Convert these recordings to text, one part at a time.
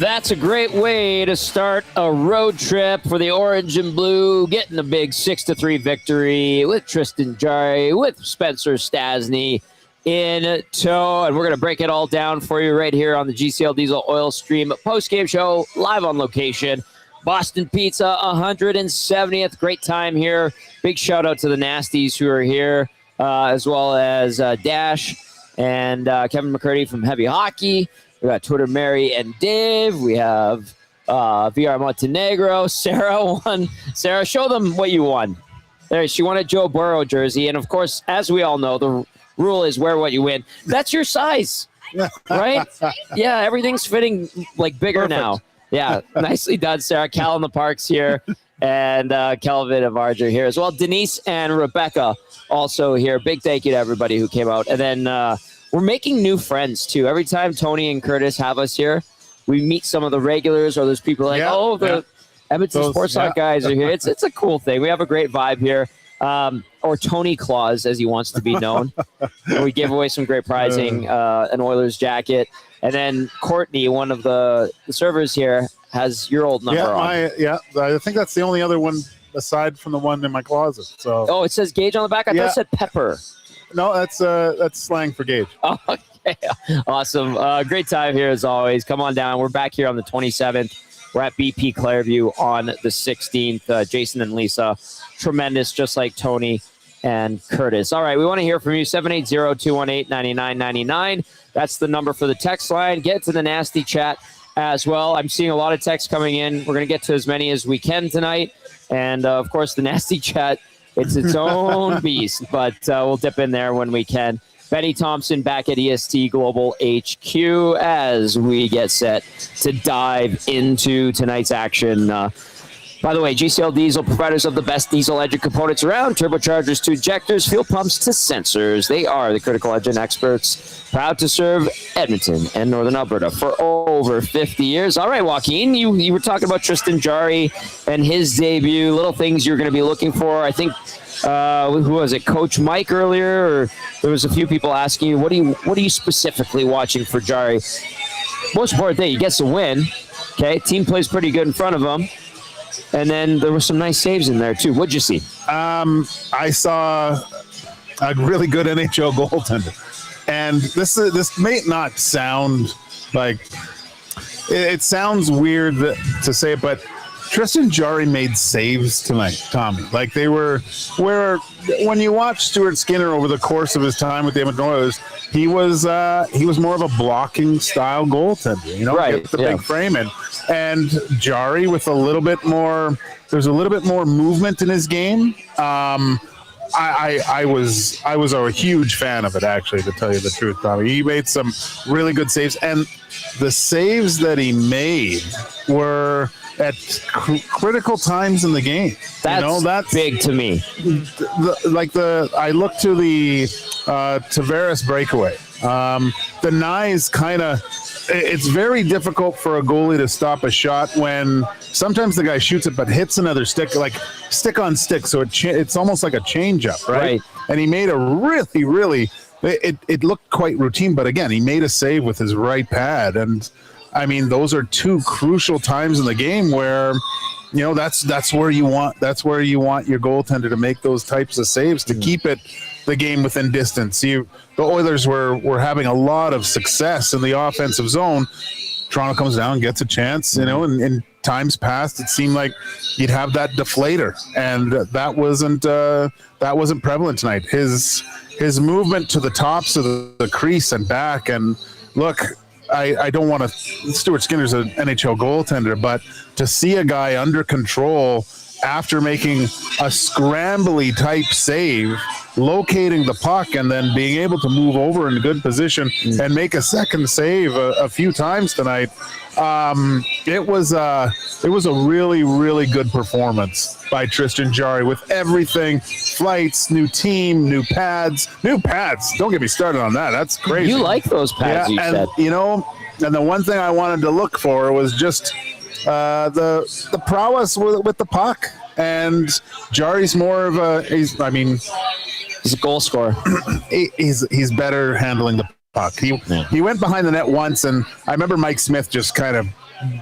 That's a great way to start a road trip for the Orange and Blue, getting a big 6-3 victory with Tristan Jarry, with Spencer Stastny in tow. And we're going to break it all down for you right here on the GCL Diesel Oil Stream post-game show, live on location. Boston Pizza, 170th. Great time here. Big shout out to the Nasties who are here, as well as Dash and Kevin McCurdy from Heavy Hockey. We got Twitter Mary and Dave. We have VR Montenegro. Sarah won. Sarah, show them what you won. There, she won a Joe Burrow jersey. And, of course, as we all know, the rule is wear what you win. That's your size, right? Yeah, everything's fitting, like, bigger Perfect. now. Yeah, nicely done, Sarah. Cal in the Parks here. And Kelvin of Arger here as well. Denise and Rebecca also here. Big thank you to everybody who came out. And then we're making new friends, too. Every time Tony and Curtis have us here, we meet some of the regulars, or there's people like, Edmonton Sports Talk guys are here. It's a cool thing. We have a great vibe here. Or Tony Claus, as he wants to be known. We gave away some great prizing, an Oilers jacket. And then Courtney, one of the servers here, has your old number on. I think that's the only other one aside from the one in my closet. So. Oh, it says Gage on the back? I thought it said Pepper. No, that's slang for Gage. Oh, okay. Awesome. Great time here as always. Come on down. We're back here on the 27th. We're at BP Clairview on the 16th. Jason and Lisa, tremendous, just like Tony and Curtis. All right, we want to hear from you. 780-218-9999. That's the number for the text line. Get to the nasty chat as well. I'm seeing a lot of texts coming in. We're going to get to as many as we can tonight. And, of course, the nasty chat, it's its own beast, but we'll dip in there when we can. Benny Thompson back at EST Global HQ as we get set to dive into tonight's action. By the way, GCL Diesel, providers of the best diesel engine components around, turbochargers to injectors, fuel pumps to sensors. They are the critical engine experts, proud to serve Edmonton and Northern Alberta for over 50 years. All right, Joaquin, you were talking about Tristan Jarry and his debut, little things you're going to be looking for. I think, who was it, Coach Mike earlier? Or there was a few people asking you, what are you specifically watching for Jarry? Most important thing, he gets a win. Okay, team plays pretty good in front of him. And then there were some nice saves in there, too. What'd you see? I saw a really good NHL goaltender. And this may not sound like – it sounds weird to say it, but Tristan Jarry made saves tonight, Tommy. Like they were – where when you watch Stuart Skinner over the course of his time with the Edmonton Oilers, he was more of a blocking style goaltender, you know, right, get the big frame in. And Jarry with a little bit more, there's a little bit more movement in his game. I was a huge fan of it, actually, to tell you the truth, Tommy. He made some really good saves, and the saves that he made were at critical times in the game. That's big to me. I look to the Tavares breakaway. The Nyes kind of. It's very difficult for a goalie to stop a shot when sometimes the guy shoots it but hits another stick, like stick on stick. So it's almost like a changeup, right? And he made a really, it looked quite routine. But again, he made a save with his right pad. And I mean, those are two crucial times in the game where, you know, that's where you want your goaltender to make those types of saves to keep the game within distance. The Oilers were having a lot of success in the offensive zone. Toronto comes down, gets a chance, you know, and in times past it seemed like you'd have that deflator, and that wasn't prevalent tonight. His movement to the tops of the crease and back, and look, I don't want to. Stuart Skinner's an NHL goaltender, but to see a guy under control after making a scrambly type save, locating the puck, and then being able to move over in good position and make a second save a few times tonight, it was a really, really good performance by Tristan Jarry with everything: flights, new team, new pads. Don't get me started on that. That's crazy. You like those pads? Yeah, and you know, and the one thing I wanted to look for was just the prowess with the puck. And Jarry's more of he's a goal scorer. he's better handling the puck. He went behind the net once, and I remember Mike Smith just kind of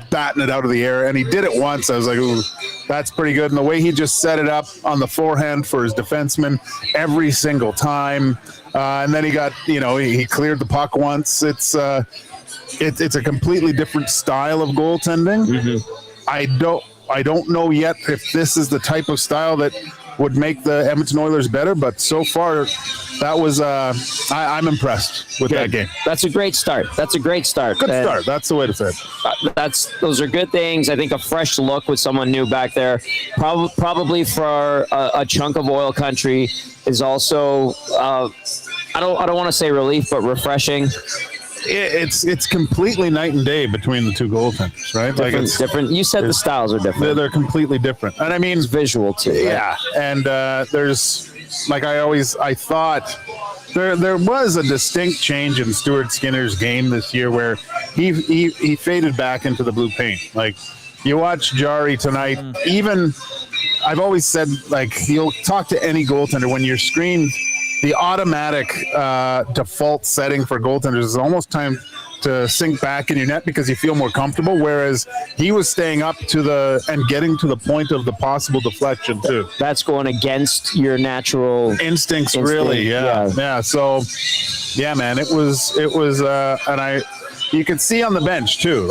batting it out of the air, and he did it once. I was like, ooh, that's pretty good. And the way he just set it up on the forehand for his defenseman every single time. And then he got, he cleared the puck once. It's a completely different style of goaltending. Mm-hmm. I don't know yet if this is the type of style that would make the Edmonton Oilers better, but so far that was I'm impressed with that game. That's a great start. Good start. That's the way to say it. Those are good things. I think a fresh look with someone new back there, probably for a chunk of oil country, is also I don't want to say relief, but refreshing. It's completely night and day between the two goaltenders, right? It's different. You said the styles are different. They're completely different, and I mean it's visual too. Right? Yeah, and there's I thought there was a distinct change in Stuart Skinner's game this year where he faded back into the blue paint. Like you watch Jarry tonight, even I've always said you'll talk to any goaltender when you're screened. The automatic default setting for goaltenders is almost time to sink back in your net because you feel more comfortable, whereas he was staying up and getting to the point of the possible deflection too. That's going against your natural instincts really. Yeah. So, yeah, man, it was, and you could see on the bench too.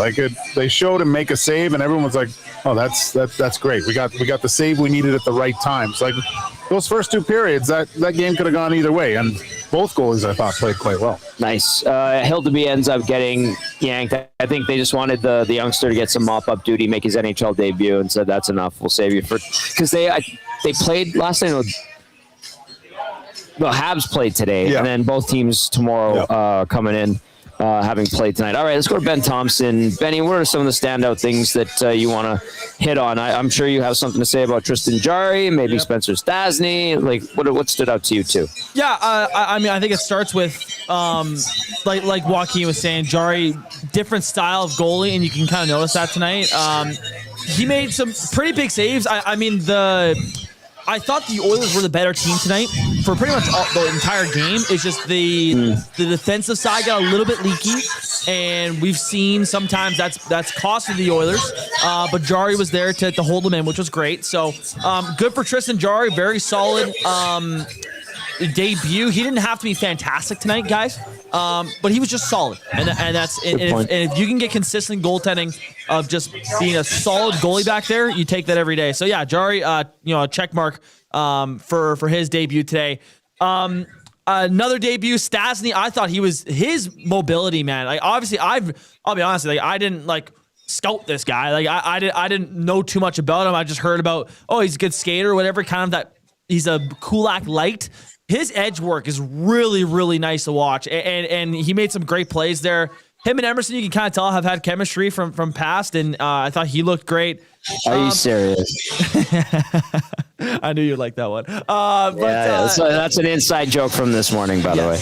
They showed him make a save, and everyone was like, "Oh, that's great. We got the save we needed at the right time." So those first two periods, that game could have gone either way, and both goalies I thought played quite well. Nice. Hildeby ends up getting yanked. I think they just wanted the youngster to get some mop-up duty, make his NHL debut, and said that's enough. We'll save you because they played last night. The Habs played today, and then both teams tomorrow coming in. Having played tonight. All right, let's go to Ben Thomson. Benny, what are some of the standout things that you want to hit on? I'm sure you have something to say about Tristan Jarry, maybe Spencer Stastny. What stood out to you too? Yeah, I mean, I think it starts with like Joaquin was saying, Jarry, different style of goalie, and you can kind of notice that tonight. He made some pretty big saves. I thought the Oilers were the better team tonight for pretty much the entire game. It's just the defensive side got a little bit leaky, and we've seen sometimes that's costing the Oilers. But Jarry was there to hold them in, which was great. So good for Tristan Jarry, very solid debut. He didn't have to be fantastic tonight, guys, but he was just solid, and if you can get consistent goaltending of just being a solid goalie back there, you take that every day. So yeah, Jarry, a check mark for his debut today. Another debut, Stastny. I thought his mobility, man. Obviously, I'll be honest, I didn't scout this guy. I didn't know too much about him. I just heard about he's a good skater or whatever, kind of that he's a Kulak light. His edge work is really, really nice to watch, and he made some great plays there. Him and Emerson, you can kind of tell, have had chemistry from past, and I thought he looked great. Are you serious? I knew you'd like that one. So that's an inside joke from this morning, by the way.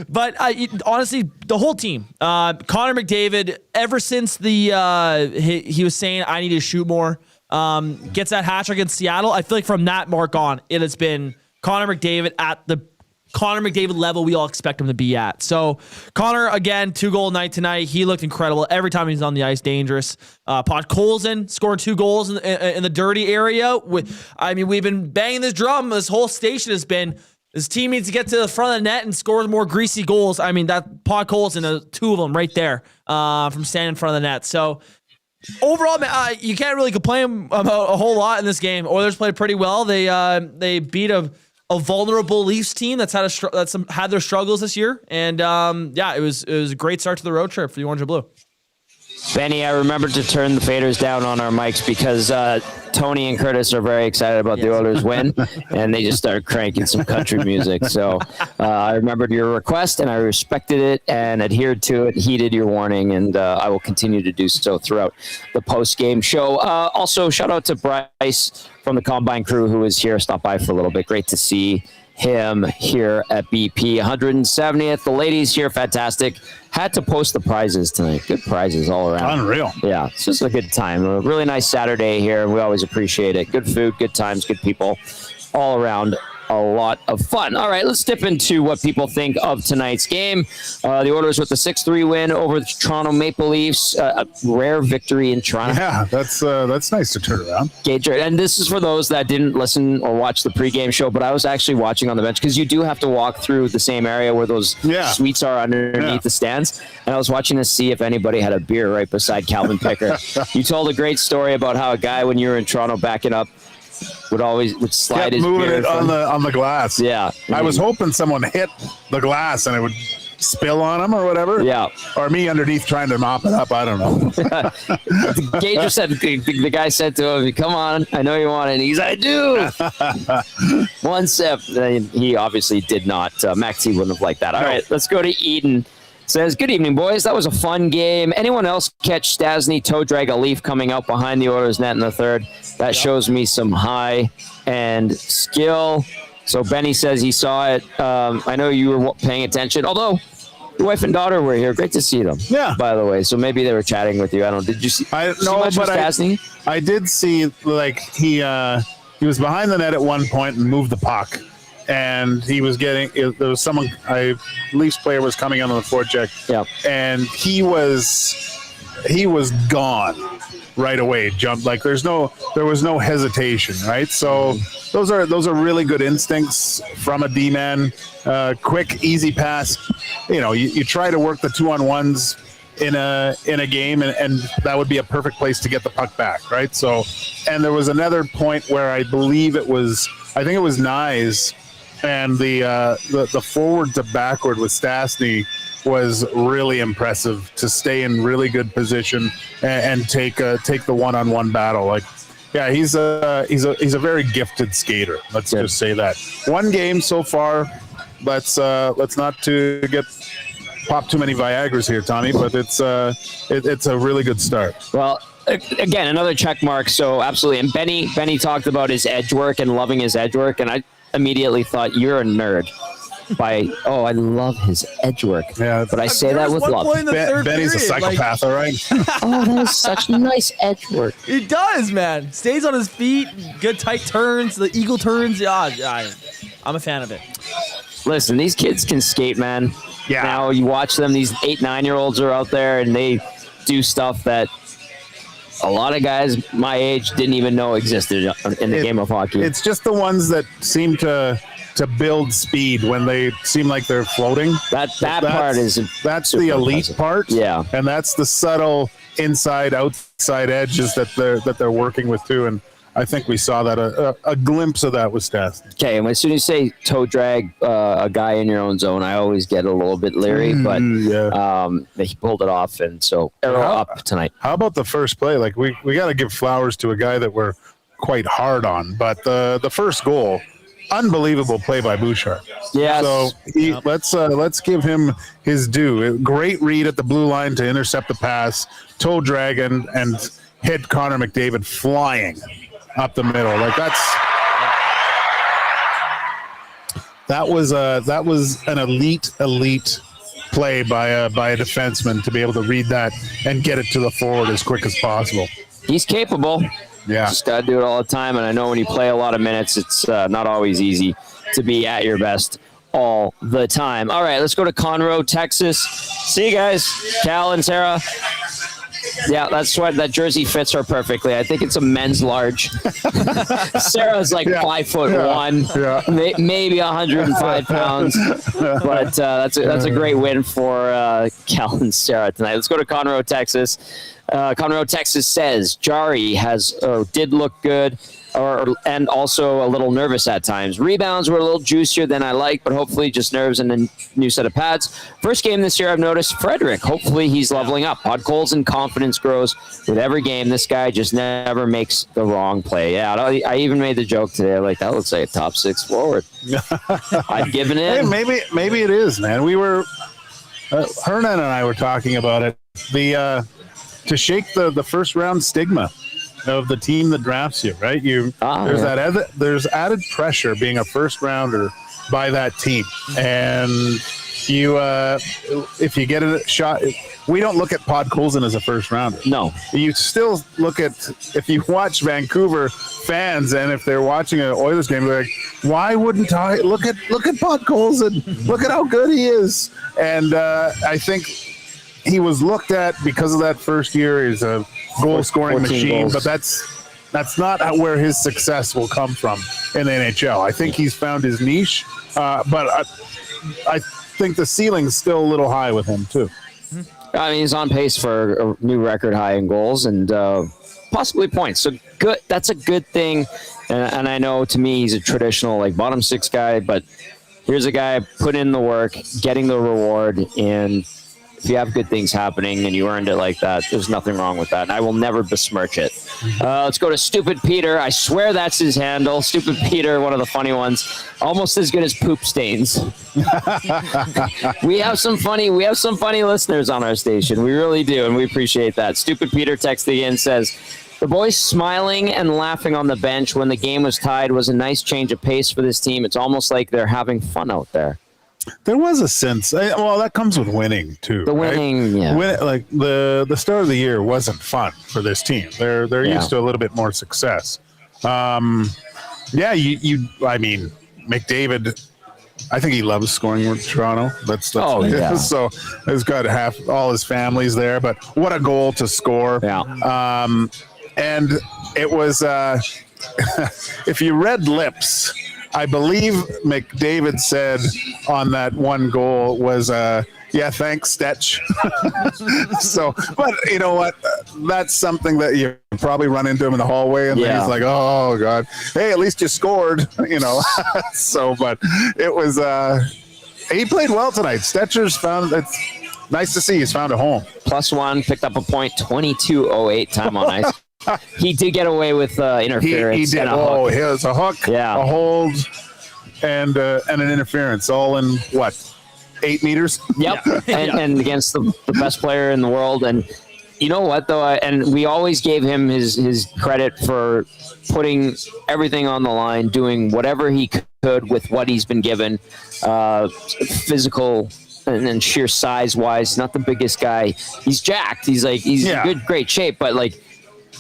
But honestly, the whole team, Connor McDavid, ever since he was saying, I need to shoot more, gets that hat trick against Seattle. I feel like from that mark on, it has been Connor McDavid at the Connor McDavid level we all expect him to be at. So Connor, again, 2-goal night tonight. He looked incredible every time he's on the ice, dangerous. Podkolzin scored 2 goals in the dirty area. We've been banging this drum. This whole station has been, this team needs to get to the front of the net and score more greasy goals. I mean, that Podkolzin, 2 of them right there from standing in front of the net. So overall, man, you can't really complain about a whole lot in this game. Oilers played pretty well. They beat a vulnerable Leafs team that's had their struggles this year, and it was a great start to the road trip for the Orange and Blue. Benny, I remembered to turn the faders down on our mics because Tony and Curtis are very excited about the Oilers win, and they just started cranking some country music. So I remembered your request, and I respected it and adhered to it, heeded your warning, and I will continue to do so throughout the post-game show. Also, shout out to Bryce from the Combine crew who was here, stopped by for a little bit. Great to see him here at BP. 170th. The ladies here, fantastic. Had to post the prizes tonight. Good prizes all around. Unreal. Yeah, it's just a good time. A really nice Saturday here. We always appreciate it. Good food, good times, good people all around. a lot of fun. All right, let's dip into what people think of tonight's game. The Oilers with the 6-3 win over the Toronto Maple Leafs. A rare victory in Toronto. Yeah, that's nice to turn around. Gage, and this is for those that didn't listen or watch the pregame show, but I was actually watching on the bench because you do have to walk through the same area where those suites are underneath the stands. And I was watching to see if anybody had a beer right beside Calvin Picker. You told a great story about how a guy, when you were in Toronto backing up, would slide his moving beer it on the glass. Yeah. I was hoping someone hit the glass and it would spill on him or whatever. Yeah. Or me underneath trying to mop it up. I don't know. Gage said, the guy said to him, come on, I know you want it. And he's, I do. One sip. He obviously did not. Max T wouldn't have liked that. All right, let's go to Eden. Says, good evening, boys. That was a fun game. Anyone else catch Stastny toe drag a Leaf coming out behind the Oilers net in the third? That shows me some high-end skill. So Benny says he saw it. I know you were paying attention, although your wife and daughter were here. Great to see them. Yeah. By the way, so maybe they were chatting with you. I don't know. Did you see? I did see, like, he was behind the net at one point and moved the puck. And he was there was someone, Leafs player was coming on the forecheck. Yeah. And he was gone right away. Jumped, like there was no hesitation, right? So those are really good instincts from a D-man. Quick, easy pass. You try to work the 2-on-1s in a game, and that would be a perfect place to get the puck back, right? So, and there was another point where I think it was Nyes. And the forward to backward with Stastny was really impressive to stay in really good position and take the one-on-one battle. Like, yeah, he's a very gifted skater. Let's just say that. One game so far. Let's not to get pop too many Viagras here, Tommy. But it's a really good start. Well. Again, another check mark. So absolutely. And Benny talked about his edge work and loving his edge work, and I immediately thought you're a nerd. I love his edge work. Yeah, but I say that with love. Benny's a psychopath, all right? Oh, that is such nice edge work. He does, man. Stays on his feet, good tight turns, the eagle turns. Yeah, I'm a fan of it. Listen, these kids can skate, man. Yeah. Now you watch them; these 8-9-year-olds are out there, and they do stuff that a lot of guys my age didn't even know existed in the game of hockey. It's just the ones that seem to build speed when they seem like they're floating. That's the elite impressive part. Yeah. And that's the subtle inside outside edges that they're working with too. And I think we saw that a glimpse of that with Stastny. Okay, and as soon as you say toe drag a guy in your own zone, I always get a little bit leery, but he pulled it off, and so arrow up tonight. How about the first play? Like we got to give flowers to a guy that we're quite hard on, but the first goal, unbelievable play by Bouchard. Yes. So let's give him his due. Great read at the blue line to intercept the pass, toe drag and hit Connor McDavid flying up the middle. Like that was an elite play by a defenseman to be able to read that and get it to the forward as quick as possible. He's capable. Yeah. Just got to do it all the time. And I know when you play a lot of minutes, it's not always easy to be at your best all the time. All right, let's go to Conroe, Texas. See you guys, Cal and Sarah. Yeah, that jersey fits her perfectly. I think it's a men's large. Sarah's like 5'1", maybe 105 pounds. But that's a great win for Cal and Sarah tonight. Let's go to Conroe, Texas. Conroe, Texas says Jarry did look good, and also a little nervous at times. Rebounds were a little juicier than I like, but hopefully just nerves and a new set of pads. First game this year, I've noticed Frederick. Hopefully he's leveling up. Podkolzin confidence grows with every game. This guy just never makes the wrong play. Yeah, I even made the joke today. Like, that looks like a top 6 forward. I've given in. Hey, maybe it is, man. We were Hernan and I were talking about it. To shake the first round stigma of the team that drafts you, right? There's added pressure being a first rounder by that team, and if you get a shot, we don't look at Podkolzin as a first rounder. No. You still look at, if you watch Vancouver fans and if they're watching an Oilers game, they're like, why wouldn't I look at Podkolzin? Look at how good he is. And I think he was looked at because of that first year as a goal scoring machine, goals. but that's not where his success will come from in the NHL. I think he's found his niche, but I think the ceiling's still a little high with him too. I mean, he's on pace for a new record high in goals and possibly points. So good. That's a good thing. And I know to me, he's a traditional like bottom six guy, but here's a guy put in the work, getting the reward, and if you have good things happening and you earned it like that, there's nothing wrong with that. And I will never besmirch it. Let's go to Stupid Peter. I swear that's his handle. Stupid Peter, one of the funny ones. Almost as good as Poop Stains. we have some funny listeners on our station. We really do, and we appreciate that. Stupid Peter texting in says, the boys smiling and laughing on the bench when the game was tied was a nice change of pace for this team. It's almost like they're having fun out there. There was a sense. Well, that comes with winning too. The winning, right? Like the start of the year wasn't fun for this team. They're used to a little bit more success. I mean, McDavid. I think he loves scoring with Toronto. That's so he's got all his family's there. But what a goal to score! Yeah. And it was if you read lips. I believe McDavid said on that one goal was, yeah, thanks, Stetch. So, but you know what? That's something that you probably run into him in the hallway, and then he's like, oh, God. Hey, at least you scored, you know. So, but it was, he played well tonight. Stetcher's it's nice to see he's found a home. +1, picked up a point, 22:08 time on ice. He did get away with interference. He did. And a hook. It was a hook, a hold, and an interference, all in what, 8 meters? Yep. And against the best player in the world. And you know what, though? And we always gave him his credit for putting everything on the line, doing whatever he could with what he's been given, physical and sheer size-wise. Not the biggest guy. He's jacked. He's in good, great shape, but like,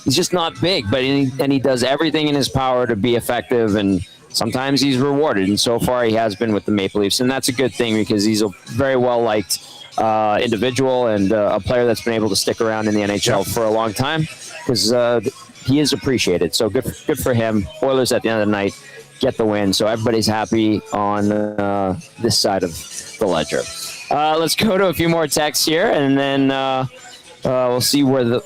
he's just not big, but he does everything in his power to be effective, and sometimes he's rewarded. And so far, he has been with the Maple Leafs, and that's a good thing because he's a very well-liked individual and a player that's been able to stick around in the NHL for a long time because he is appreciated. So good for him. Oilers at the end of the night get the win, so everybody's happy on this side of the ledger. Let's go to a few more texts here, and then we'll see where the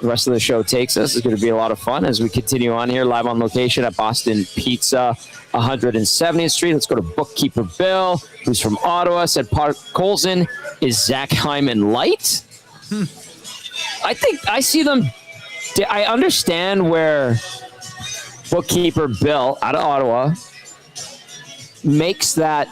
rest of the show takes us. It's going to be a lot of fun as we continue on here live on location at Boston Pizza, 170th Street. Let's go to Bookkeeper Bill, who's from Ottawa, said Podkolzin is Zach Hyman light. I think I see them. I understand where Bookkeeper Bill out of Ottawa makes that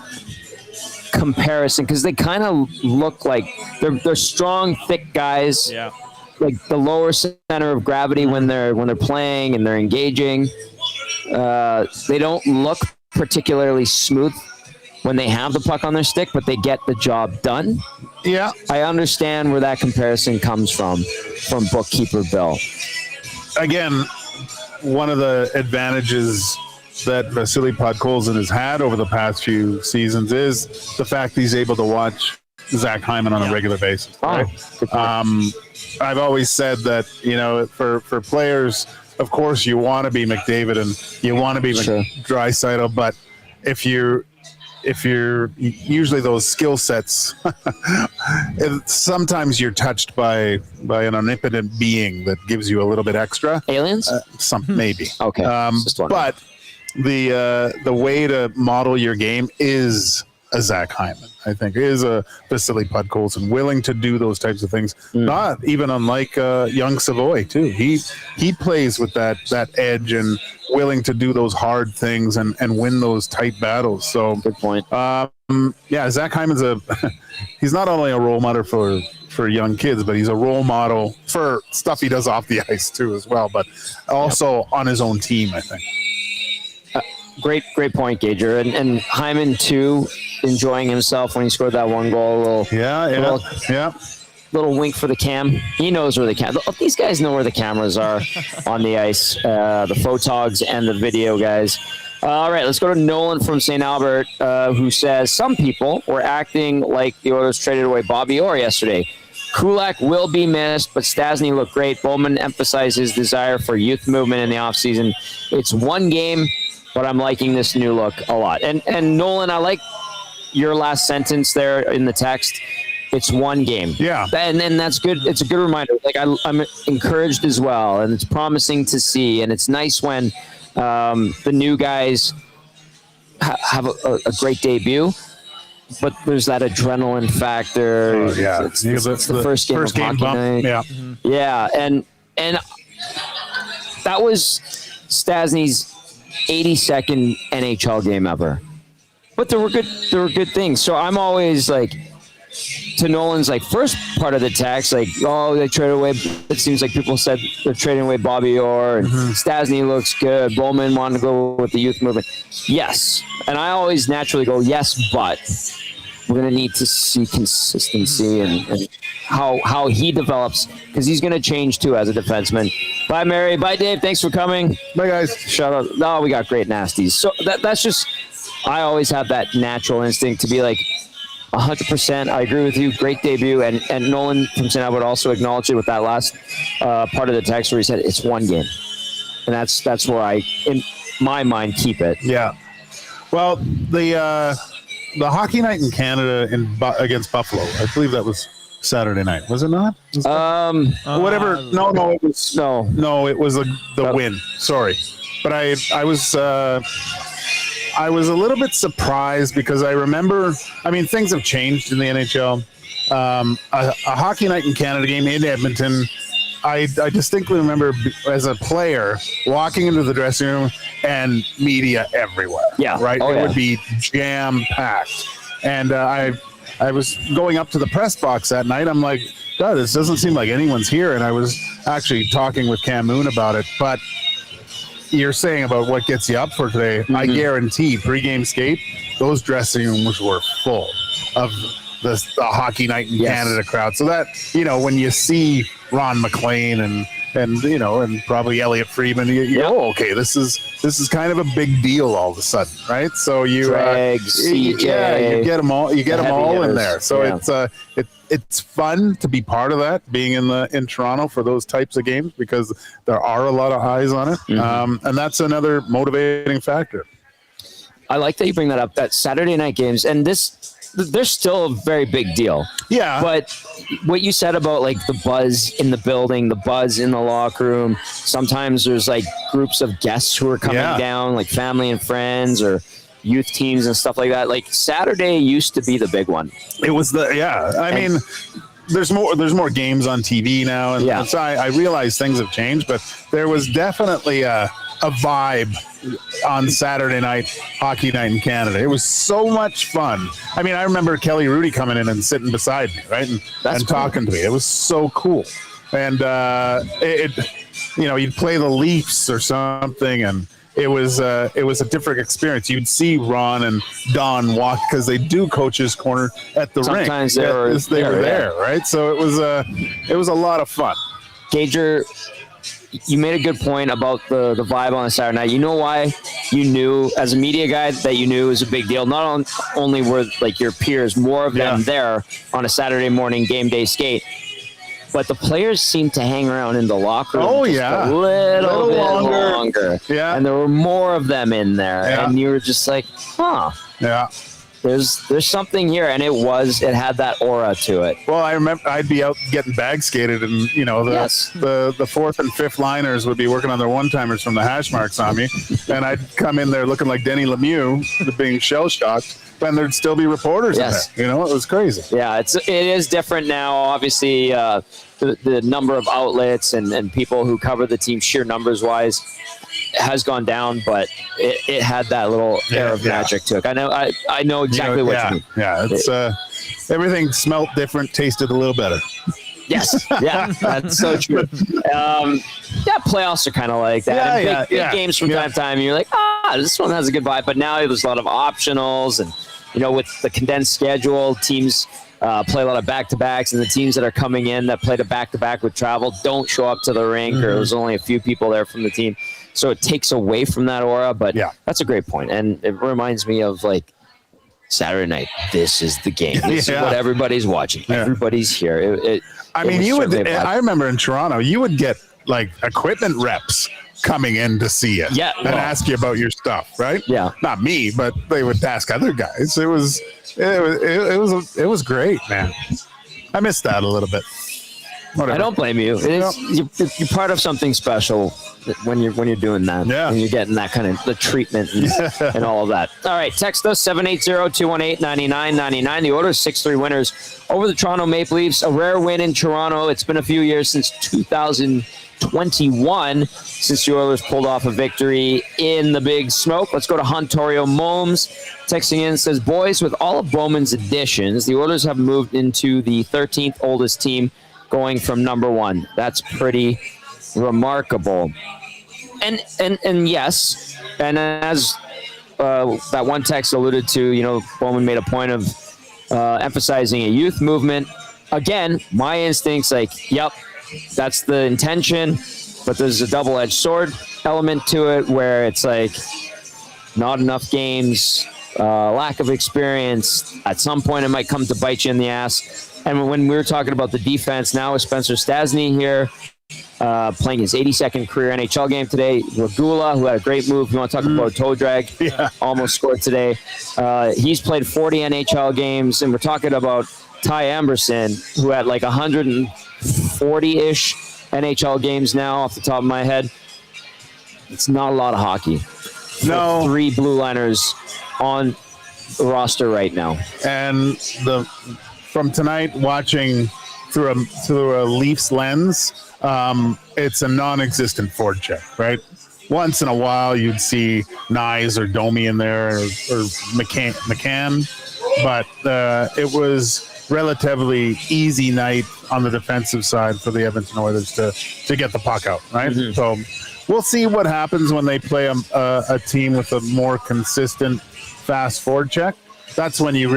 comparison because they kind of look like they're strong, thick guys. Yeah. Like the lower center of gravity when they're playing and they're engaging. They don't look particularly smooth when they have the puck on their stick, but they get the job done. Yeah. I understand where that comparison comes from Bookkeeper Bill. Again, one of the advantages that Vasily Podkolzin has had over the past few seasons is the fact he's able to watch Zach Hyman on a regular basis. Right? I've always said that, you know, for players, of course, you want to be McDavid and you want to be Draisaitl, but if you're usually those skill sets, sometimes you're touched by an omnipotent being that gives you a little bit extra. Aliens? Maybe. Okay. But the way to model your game is a Zach Hyman, I think, is a Vasily Podkolzin, willing to do those types of things. Not even unlike young Savoy too. He plays with that edge and willing to do those hard things and win those tight battles. So good point. Zach Hyman's he's not only a role model for young kids, but he's a role model for stuff he does off the ice too as well, but also on his own team, I think. Great point, Gager. And Hyman, too, enjoying himself when he scored that one goal. Little wink for the cam. He knows where the cam. These guys know where the cameras are on the ice. The photogs and the video guys. All right, let's go to Nolan from St. Albert, who says some people were acting like the Oilers traded away Bobby Orr yesterday. Kulak will be missed, but Stastny looked great. Bowman emphasized his desire for youth movement in the offseason. It's one game, but I'm liking this new look a lot. And Nolan, I like your last sentence there in the text. It's one game. Yeah. And then that's good. It's a good reminder. Like I'm encouraged as well, and it's promising to see. And it's nice when the new guys have a great debut, but there's that adrenaline factor. Oh, yeah. It's the first game of hockey bump. night. Yeah. Yeah. And that was Stastny's 82nd NHL game ever. But there were good things. So I'm always like, to Nolan's like first part of the text, like, oh, they traded away. It seems like people said they're trading away Bobby Orr and Stastny looks good. Bowman wanted to go with the youth movement. Yes. And I always naturally go, yes, but we're going to need to see consistency and how he develops, because he's going to change too as a defenseman. Bye, Mary. Bye, Dave. Thanks for coming. Bye, guys. Shout out. No, we got great nasties. So that's just, I always have that natural instinct to be like, 100%. I agree with you. Great debut. And Nolan from St. Albert also acknowledged it with that last part of the text where he said it's one game. And that's where I, in my mind, keep it. Yeah. Well, the hockey night in Canada against Buffalo, I believe that was Saturday night. Was it not? Whatever. No, it was no, it was the win. Sorry. But I was a little bit surprised because I remember, things have changed in the NHL. A hockey night in Canada game in Edmonton, I distinctly remember as a player walking into the dressing room and media everywhere. Yeah. Right? Oh, it yeah. would be jam-packed. And I was going up to the press box that night. I'm like, God, this doesn't seem like anyone's here. And I was actually talking with Cam Moon about it. But you're saying about what gets you up for today, I guarantee pregame skate, those dressing rooms were full of the hockey night in Canada crowd. So that, when you see Ron McLean and probably Elliot Friedman, you go, oh, okay, this is kind of a big deal all of a sudden, right? So you CJ, you get them all in there. So yeah. it's fun to be part of that, being in Toronto for those types of games, because there are a lot of eyes on it, and that's another motivating factor. I like that you bring that up. That Saturday night games, and they're still a very big deal. Yeah. But what you said about like the buzz in the building, the buzz in the locker room, sometimes there's like groups of guests who are coming down, like family and friends or youth teams and stuff like that. Like Saturday used to be the big one. It was I mean, there's more games on TV now, and so I realize things have changed, but there was definitely a vibe on Saturday night, hockey night in Canada. It was so much fun. I mean, I remember Kelly Rudy coming in and sitting beside me, right, and talking to me. It was so cool. And you'd play the Leafs or something, and it was a different experience. You'd see Ron and Don walk, because they do Coach's Corner at the rink. Sometimes they were there, right? So it was a lot of fun. Gager, you made a good point about the vibe on a Saturday night. You know why you knew, as a media guy, that you knew it was a big deal? Not only were like your peers, more of them there on a Saturday morning game day skate, but the players seemed to hang around in the locker room a little bit longer. Yeah. And there were more of them in there. Yeah. And you were just like, huh. Yeah. There's something here, and it had that aura to it. Well, I remember I'd be out getting bag skated, and the fourth and fifth liners would be working on their one-timers from the hash marks on me, and I'd come in there looking like Denny Lemieux, being shell-shocked, and there'd still be reporters in there. It was crazy. Yeah, it is different now. Obviously, the number of outlets and people who cover the team, sheer numbers-wise, has gone down, but it had that little air of magic to it. I know exactly what you mean. Yeah, it's everything smelt different, tasted a little better. Yes, yeah, that's so true. Playoffs are kind of like that. Big games from time to time, you're like, this one has a good vibe, but now there's a lot of optionals, and with the condensed schedule, teams play a lot of back-to-backs, and the teams that are coming in that played a back-to-back with travel don't show up to the rink, or there's only a few people there from the team. So it takes away from that aura, but that's a great point. And it reminds me of, like, Saturday night, this is the game. This is what everybody's watching. Yeah. Everybody's here. I remember in Toronto, you would get, like, equipment reps coming in to see you and ask you about your stuff, right? Yeah. Not me, but they would ask other guys. It was great, man. I missed that a little bit. Whatever. I don't blame you. You're part of something special when you're doing that. Yeah. And you're getting that kind of the treatment and all of that. All right, text us 780-218-9999. The Oilers 6-3 winners over the Toronto Maple Leafs. A rare win in Toronto. It's been a few years since 2021 since the Oilers pulled off a victory in the Big Smoke. Let's go to Hontorio Momes. Texting in says, boys, with all of Bowman's additions, the Oilers have moved into the 13th oldest team, going from number 1. That's pretty remarkable. And yes, and as that one text alluded to, Bowman made a point of emphasizing a youth movement. Again, my instinct's like, yep, that's the intention, but there's a double-edged sword element to it where it's like not enough games, lack of experience. At some point, it might come to bite you in the ass. And when we were talking about the defense, now with Spencer Stastny here, playing his 82nd career NHL game today, Gazzola, who had a great move. You want to talk about toe drag? Almost scored today. He's played 40 NHL games, and we're talking about Ty Emberson, who had like 140-ish NHL games now off the top of my head. It's not a lot of hockey. No. 3 blue liners on the roster right now. And from tonight, watching through a Leafs lens, it's a non-existent forward check, right? Once in a while, you'd see Nyes or Domi in there, or McCann, but it was relatively easy night on the defensive side for the Edmonton Oilers to get the puck out, right? So we'll see what happens when they play a team with a more consistent, fast forward check. That's when you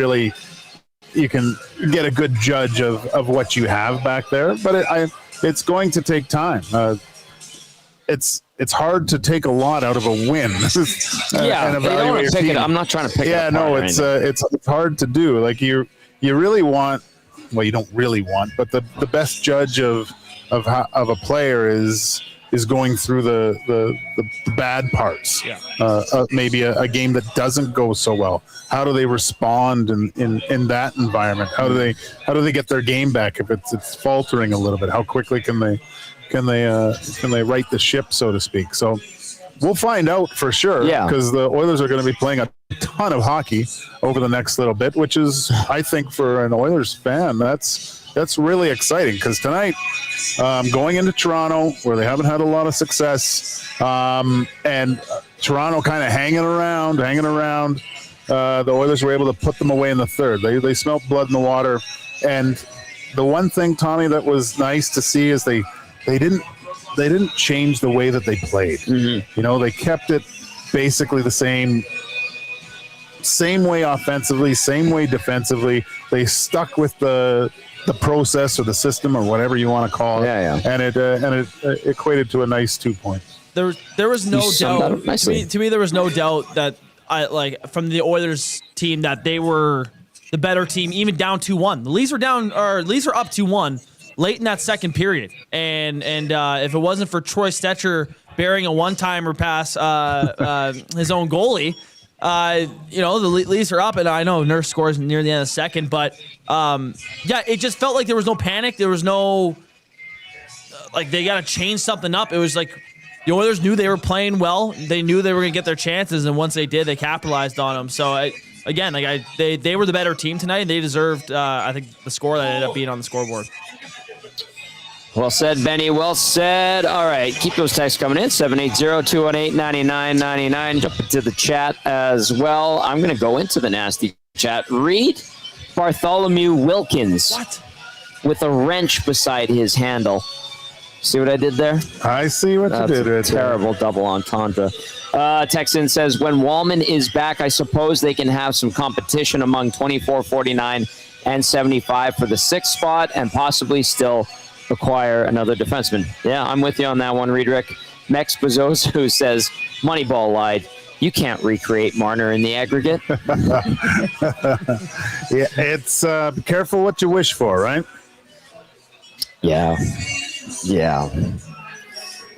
can get a good judge of what you have back there. But it's going to take time. It's hard to take a lot out of a win. And evaluate your team. I'm not trying to pick it up. Yeah, no, it's hard to do. Like you really want, well, you don't really want, but the best judge of a player is going through the bad parts. Maybe a game that doesn't go so well. How do they respond in that environment? How do they get their game back if it's faltering a little bit? How quickly can they right the ship, so to speak? So we'll find out for sure. Because the Oilers are going to be playing a ton of hockey over the next little bit, which is, I think, for an Oilers fan, that's really exciting. Because tonight, going into Toronto, where they haven't had a lot of success, and Toronto kind of hanging around. The Oilers were able to put them away in the third. They smelt blood in the water. And the one thing, Tommy, that was nice to see is they didn't change the way that they played. They kept it basically the same way offensively, same way defensively. They stuck with the process or the system or whatever you want to call it. And it equated to a nice 2 points. There was no doubt. To me, there was no doubt that from the Oilers team that they were the better team, even down 2-1. The Leafs were up 2-1 late in that second period, and if it wasn't for Troy Stetcher bearing a one-timer past his own goalie, the Leafs are up, and I know Nurse scores near the end of the second, but it just felt like there was no panic. There was no they got to change something up. It was like the Oilers knew they were playing well. They knew they were going to get their chances, and once they did, they capitalized on them. So they were the better team tonight, and they deserved, I think, the score that ended up being on the scoreboard. Well said, Benny. Well said. All right, keep those texts coming in. 780-218-9999. Jump into the chat as well. I'm going to go into the nasty chat. Read Bartholomew Wilkins with a wrench beside his handle. See what I did there? I see what you did. That's a terrible double entendre. Texan says, when Wallman is back, I suppose they can have some competition among 24, 49, and 75 for the 6th spot and possibly still acquire another defenseman. Yeah, I'm with you on that one, Riedrich. Mex Bezos, says, Moneyball lied. You can't recreate Marner in the aggregate. Yeah, it's be careful what you wish for, right? Yeah.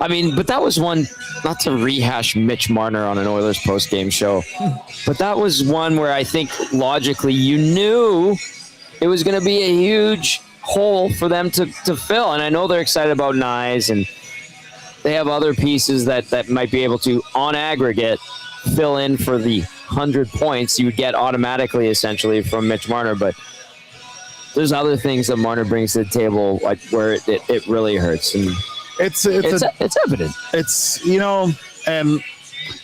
I mean, but that was one, not to rehash Mitch Marner on an Oilers post-game show, but that was one where I think logically you knew it was going to be a huge hole for them to fill. And I know they're excited about Nyes, and they have other pieces that might be able to, on aggregate, fill in for the 100 points you would get automatically, essentially, from Mitch Marner. But there's other things that Marner brings to the table, like where it really hurts. And it's evident. It's, and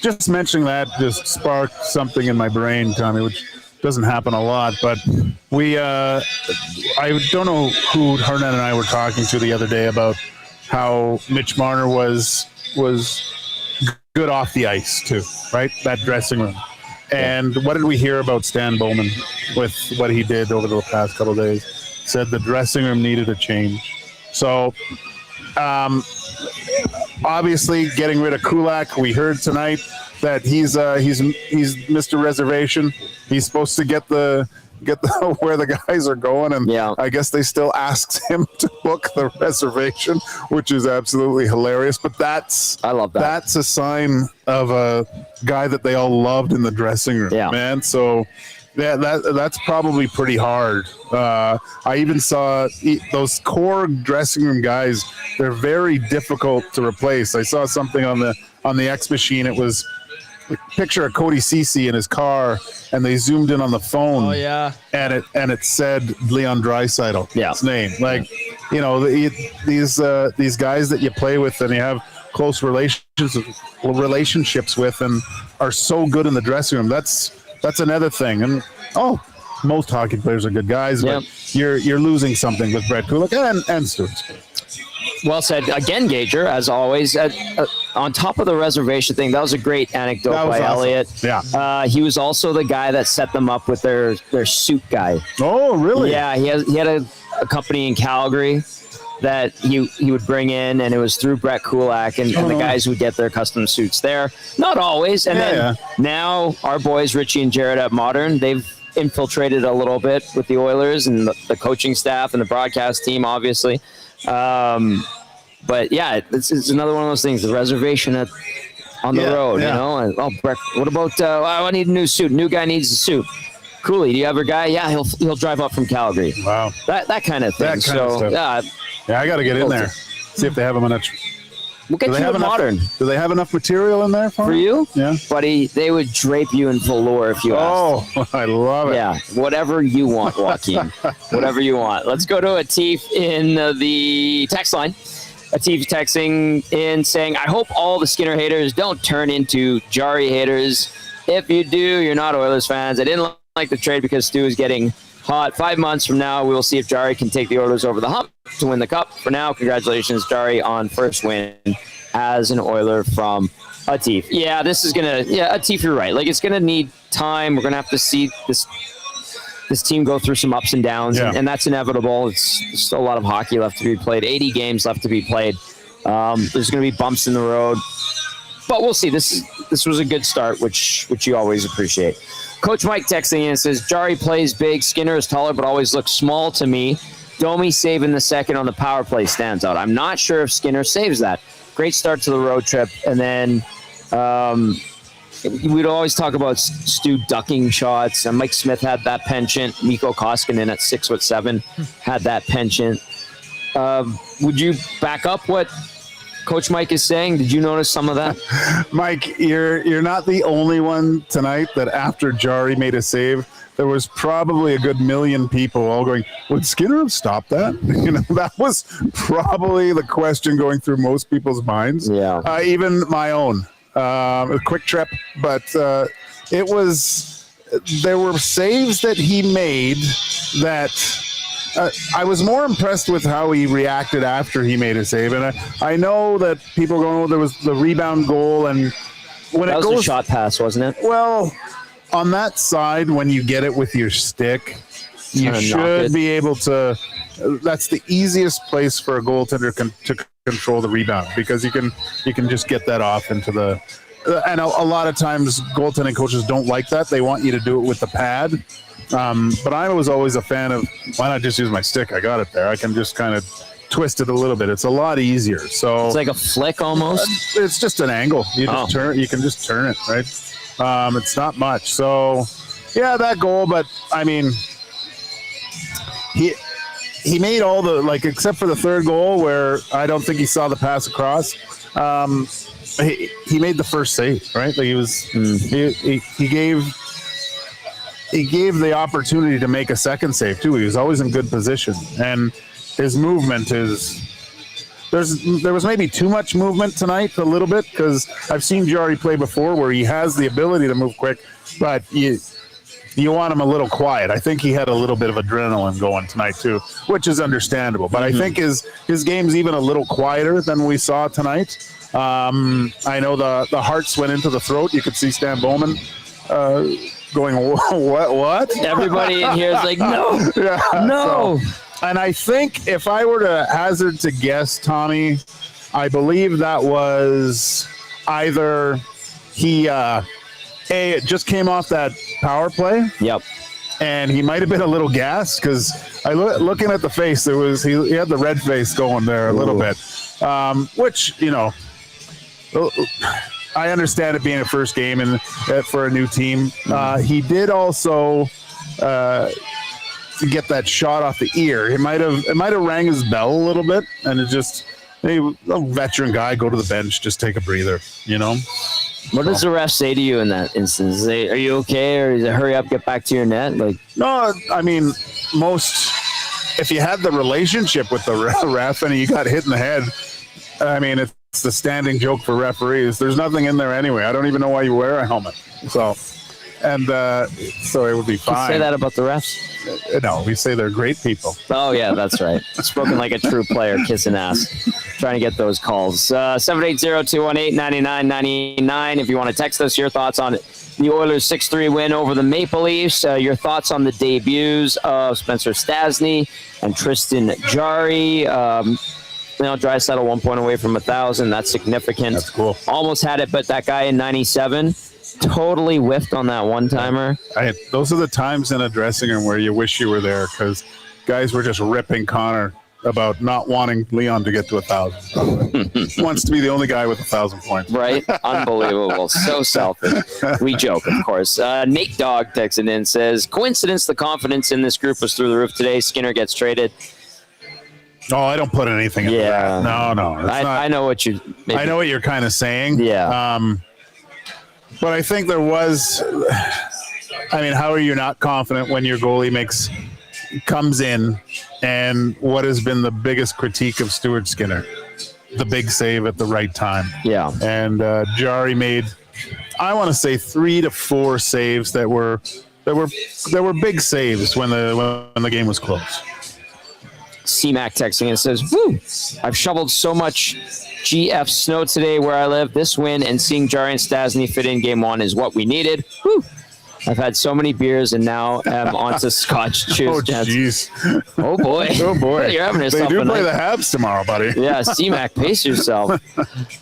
just mentioning that just sparked something in my brain, Tommy, which doesn't happen a lot. But I don't know who Hernan and I were talking to the other day about how Mitch Marner was good off the ice too, right? That dressing room. And what did we hear about Stan Bowman with what he did over the past couple of days? Said the dressing room needed a change. So obviously getting rid of Kulak, we heard tonight that he's Mr. Reservation. He's supposed to get the where the guys are going, and I guess they still asked him to book the reservation, which is absolutely hilarious. But I love that. That's a sign of a guy that they all loved in the dressing room, man. So that's probably pretty hard. I even saw those core dressing room guys. They're very difficult to replace. I saw something on the X machine. It was picture of Cody Ceci in his car, and they zoomed in on the phone. Oh yeah, and it said Leon Draisaitl. Yeah, his name. Like, these guys that you play with and you have close relationships with, and are so good in the dressing room. That's another thing. And most hockey players are good guys, but you're losing something with Brett Kulak and Stewart. Well said. Again, Gager, as always. On top of the reservation thing, that was a great anecdote by awesome. Elliot. Yeah. He was also the guy that set them up with their suit guy. Oh, really? Yeah, he had a company in Calgary that he would bring in, and it was through Brett Kulak, and the guys would get their custom suits there. Not always. And now our boys, Richie and Jared at Modern, they've infiltrated a little bit with the Oilers and the coaching staff and the broadcast team, obviously. But yeah, it's another one of those things, the reservation on the road, Brett, what about, I need a new suit. New guy needs a suit. Cooley, do you have a guy? Yeah, he'll drive up from Calgary. Wow. That kind of thing. Yeah, I got to get in there. See if they have them on We'll get you a Modern. Do they have enough material in there for you? Yeah. Buddy, they would drape you in velour if you asked. Oh, I love it. Yeah, whatever you want, Joaquin. Whatever you want. Let's go to Atif in the text line. Atif texting in saying, I hope all the Skinner haters don't turn into Jarry haters. If you do, you're not Oilers fans. I didn't like the trade because Stu is getting hot. 5 months from now, we will see if Jarry can take the Oilers over the hump to win the Cup. For now, congratulations, Jarry, on first win as an Oiler from Atif. Yeah, Atif, you're right. Like, it's going to need time. We're going to have to see this team go through some ups and downs, and that's inevitable. There's still a lot of hockey left to be played. 80 games left to be played. There's going to be bumps in the road, but we'll see. This was a good start, which you always appreciate. Coach Mike texting in and says, Jarry plays big. Skinner is taller, but always looks small to me. Domi saving the second on the power play stands out. I'm not sure if Skinner saves that. Great start to the road trip. And then we'd always talk about Stu ducking shots. And Mike Smith had that penchant. Mikko Koskinen at 6'7" had that penchant. Would you back up what Coach Mike is saying? Did you notice some of that? Mike, you're not the only one tonight that after Jarry made a save, there was probably a good million people all going, would Skinner have stopped that? That was probably the question going through most people's minds. Yeah. Even my own. A quick trip, but there were saves that he made that I was more impressed with how he reacted after he made a save. And I know that people are going, there was the rebound goal, and when That it was goes a shot pass, wasn't it? well on that side, when you get it with your stick, you Kinda knock should it. be able to. That's the easiest place for a goaltender to control the rebound, because you can just get that off into the. And a lot of times, goaltending coaches don't like that. They want you to do it with the pad. But I was always a fan of, why not just use my stick? I got it there. I can just kind of twist it a little bit. It's a lot easier. So It's like a flick almost. it's just an angle. You just turn. You can just turn it, right? It's not much. So yeah, that goal. But I mean, he made all the, like, except for the third goal where I don't think he saw the pass across. He made the first save, right? Like he gave the opportunity to make a second save too. He was always in good position, and his movement is. There was maybe too much movement tonight, a little bit, because I've seen Jarry play before where he has the ability to move quick, but you want him a little quiet. I think he had a little bit of adrenaline going tonight too, which is understandable. But I think his game's even a little quieter than we saw tonight. I know the hearts went into the throat. You could see Stan Bowman going, what? Everybody in here is like, no, Yeah, no. so- and I think if I were to hazard to guess, Tommy, I believe that was either he it just came off that power play, Yep. and he might have been a little gassed, because looking at the face, there was he had the red face going there a little bit, which, you know, I understand it being a first game and for a new team. He did also get that shot off the ear. It might have rang his bell a little bit, and it just, hey, a veteran guy, go to the bench, just take a breather, you know. What does the ref say to you in that instance? Are you okay, or is it hurry up, get back to your net? Like, No, I mean, if you had the relationship with the ref and you got hit in the head, I mean, it's the standing joke for referees. There's nothing in there anyway. I don't even know why you wear a helmet. So it would be fine. say that about the refs? No, we say they're great people. Oh, yeah, that's right. Spoken like a true player, kissing ass. Trying to get those calls. 780-218-9999. If you want to text us your thoughts on the Oilers' 6-3 win over the Maple Leafs, your thoughts on the debuts of Spencer Stastny and Tristan Jarry. Draisaitl 1 point away from 1,000. That's significant. That's cool. Almost had it, but that guy in 97 totally whiffed on that one-timer. Those are the times in a dressing room where you wish you were there, because guys were just ripping Connor about not wanting Leon to get to 1,000. Wants to be the only guy with 1,000 points. Right? Unbelievable. So selfish. We joke, of course. Nate Dogg texted in, says, coincidence the confidence in this group was through the roof today. Skinner gets traded. Oh, I don't put anything into that. No. I know what you... I know what you're kind of saying. Yeah. But I think there was... I mean, how are you not confident when your goalie comes in, and what has been the biggest critique of Stuart Skinner? The big save at the right time. Yeah. And Jarry made, I want to say, 3 to 4 saves that were big saves when the game was close. C-Mac texting and says, woo, I've shoveled so much GF snow today where I live. This win and seeing Jarry and Stastny fit in game 1 is what we needed. Woo. I've had so many beers and now I'm on to Scotch. Cheers, Oh, gents. jeez. Oh, boy. Oh, boy. You're having yourself They do a play night. the Habs tomorrow, buddy. Yeah, C-Mac, pace yourself.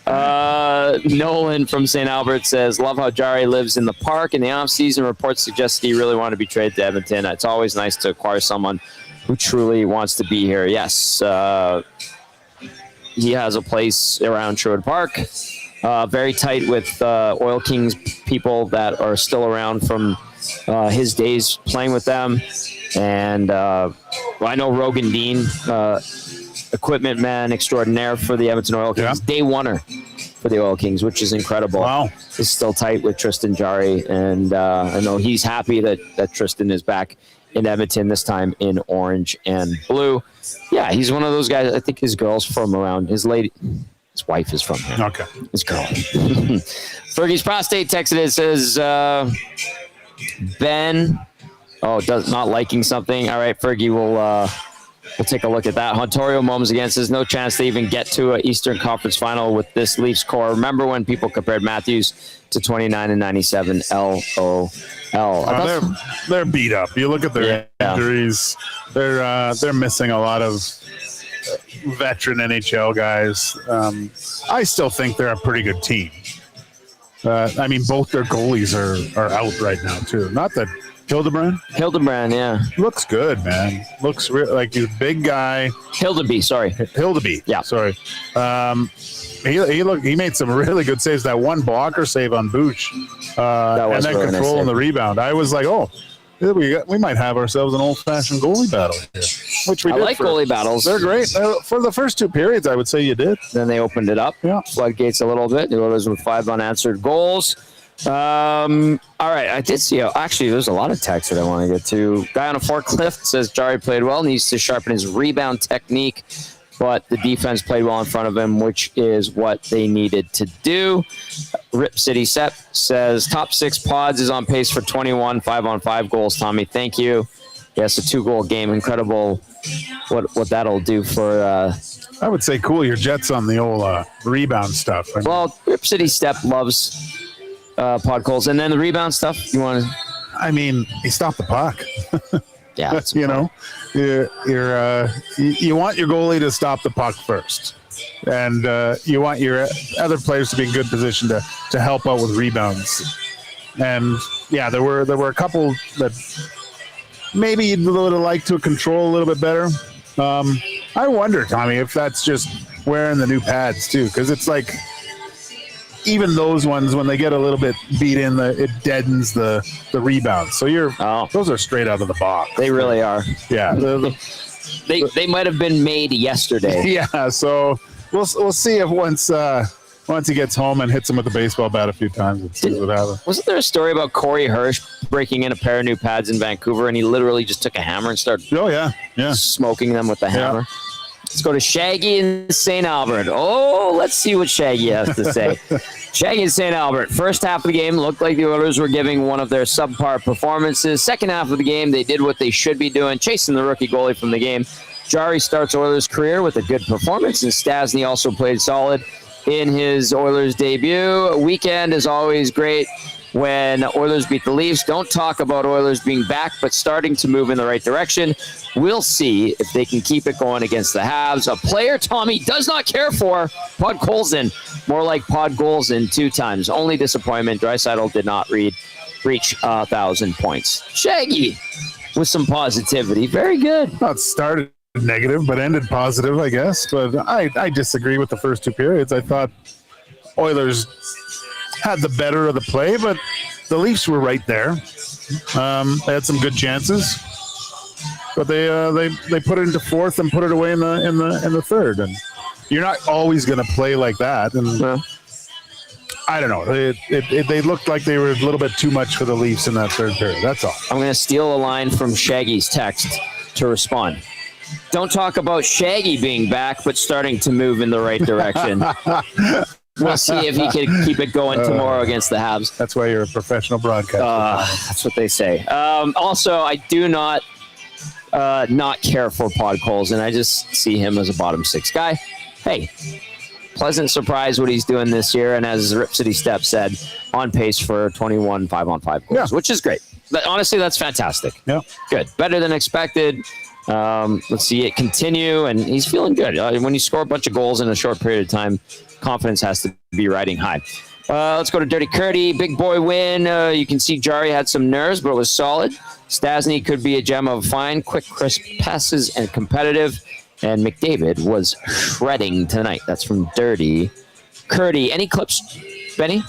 Nolan from St. Albert says, love how Jarry lives in the park. In the offseason, reports suggest he really wanted to be traded to Edmonton. It's always nice to acquire someone who truly wants to be here. Yes, he has a place around Sherwood Park. Very tight with Oil Kings people that are still around from his days playing with them. And I know Rogan Dean, equipment man extraordinaire for the Edmonton Oil Kings, day oneer for the Oil Kings, which is incredible. Wow. Is still tight with Tristan Jarry. And I know he's happy that Tristan is back in Edmonton, this time in orange and blue. Yeah, he's one of those guys. I think his girl's from around. His wife is from here. Okay. His girl. Fergie's prostate texted it, says, Ben, not liking something. All right, Fergie, We'll take a look at that. Ontario Moms again says no chance they even get to an Eastern Conference final with this Leafs core. Remember when people compared Matthews to 29 and 97? LOL. They're beat up. You look at their injuries. They're missing a lot of veteran NHL guys. I still think they're a pretty good team. I mean, both their goalies are out right now too. Not that Hildebrand, yeah. Looks good, man. Looks like he's a big guy. Hildeby. Yeah. Sorry. He made some really good saves. That one blocker save on Booch, and then really controlling the rebound. I was like, oh, we might have ourselves an old-fashioned goalie battle here. Which we I did like goalie battles. They're great. For the first 2 periods, I would say you did. Then they opened it up. Yeah. Floodgates a little bit. The Oilers with 5 unanswered goals. All right, I did see. Actually, there's a lot of text that I want to get to. Guy on a forklift says Jarry played well, needs to sharpen his rebound technique, but the defense played well in front of him, which is what they needed to do. Rip City Sep says top 6 pods is on pace for 21 5-on-5 goals. Tommy, thank you. Yes, a 2-goal game, incredible. What that'll do for. I would say cool your jets on the old rebound stuff. Well, Rip City Step loves. Pod goals, and then the rebound stuff. You want to? I mean, he stopped the puck. Yeah, that's you want your goalie to stop the puck first, and you want your other players to be in good position to help out with rebounds. And yeah, there were a couple that maybe you'd would have liked to control a little bit better. I wonder, Tommy, if that's just wearing the new pads too, because it's like. Even those ones, when they get a little bit beat in, it deadens the rebound. So those are straight out of the box. They really are. Yeah, they might have been made yesterday. Yeah, so we'll see if once he gets home and hits him with the baseball bat a few times and see what happens. Wasn't there a story about Corey Hirsch breaking in a pair of new pads in Vancouver, and he literally just took a hammer and started smoking them with the hammer? Yeah. Let's go to Shaggy in St. Albert. Oh, let's see what Shaggy has to say. Shaggy in St. Albert. First half of the game looked like the Oilers were giving one of their subpar performances. Second half of the game, they did what they should be doing, chasing the rookie goalie from the game. Jarry starts Oilers' career with a good performance, and Stastny also played solid in his Oilers debut. Weekend is always great when Oilers beat the Leafs. Don't talk about Oilers being back, but starting to move in the right direction. We'll see if they can keep it going against the Habs. A player Tommy does not care for, Pod Colson. More like Pod Golson 2 times. Only disappointment, Draisaitl did not reach 1,000 points. Shaggy with some positivity. Very good. Well, it started negative, but ended positive, I guess. But I disagree with the first 2 periods. I thought Oilers had the better of the play, but the Leafs were right there. They had some good chances, but they put it into fourth and put it away in the third. And you're not always going to play like that. And I don't know. They looked like they were a little bit too much for the Leafs in that third period. That's all. I'm going to steal a line from Shaggy's text to respond. Don't talk about Shaggy being back, but starting to move in the right direction. We'll see if he can keep it going tomorrow against the Habs. That's why you're a professional broadcaster. That's what they say. Also, I do not care for Pod Colson. I just see him as a bottom 6 guy. Hey, pleasant surprise what he's doing this year. And as Rip City Step said, on pace for 21 5-on-5 goals, which is great. But honestly, that's fantastic. Yeah. Good. Better than expected. Let's see it continue. And he's feeling good. When you score a bunch of goals in a short period of time, confidence has to be riding high. Let's go to Dirty Curdy. Big boy win. You can see Jarry had some nerves, but it was solid. Stastny could be a gem of fine, quick, crisp passes and competitive. And McDavid was shredding tonight. That's from Dirty Curdy. Any clips, Benny?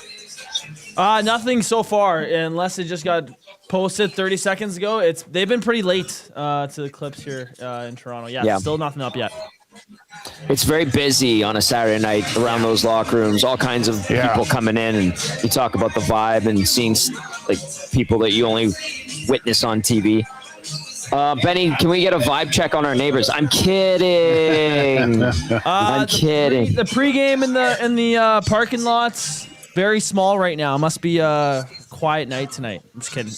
Nothing so far, unless it just got posted 30 seconds ago. They've been pretty late to the clips here in Toronto. Yeah, still nothing up yet. It's very busy on a Saturday night around those locker rooms. All kinds of people coming in, and you talk about the vibe and seeing like people that you only witness on TV. Benny, can we get a vibe check on our neighbors? I'm kidding. I'm kidding. The pregame in the parking lots, very small right now. It must be a quiet night tonight. I'm just kidding.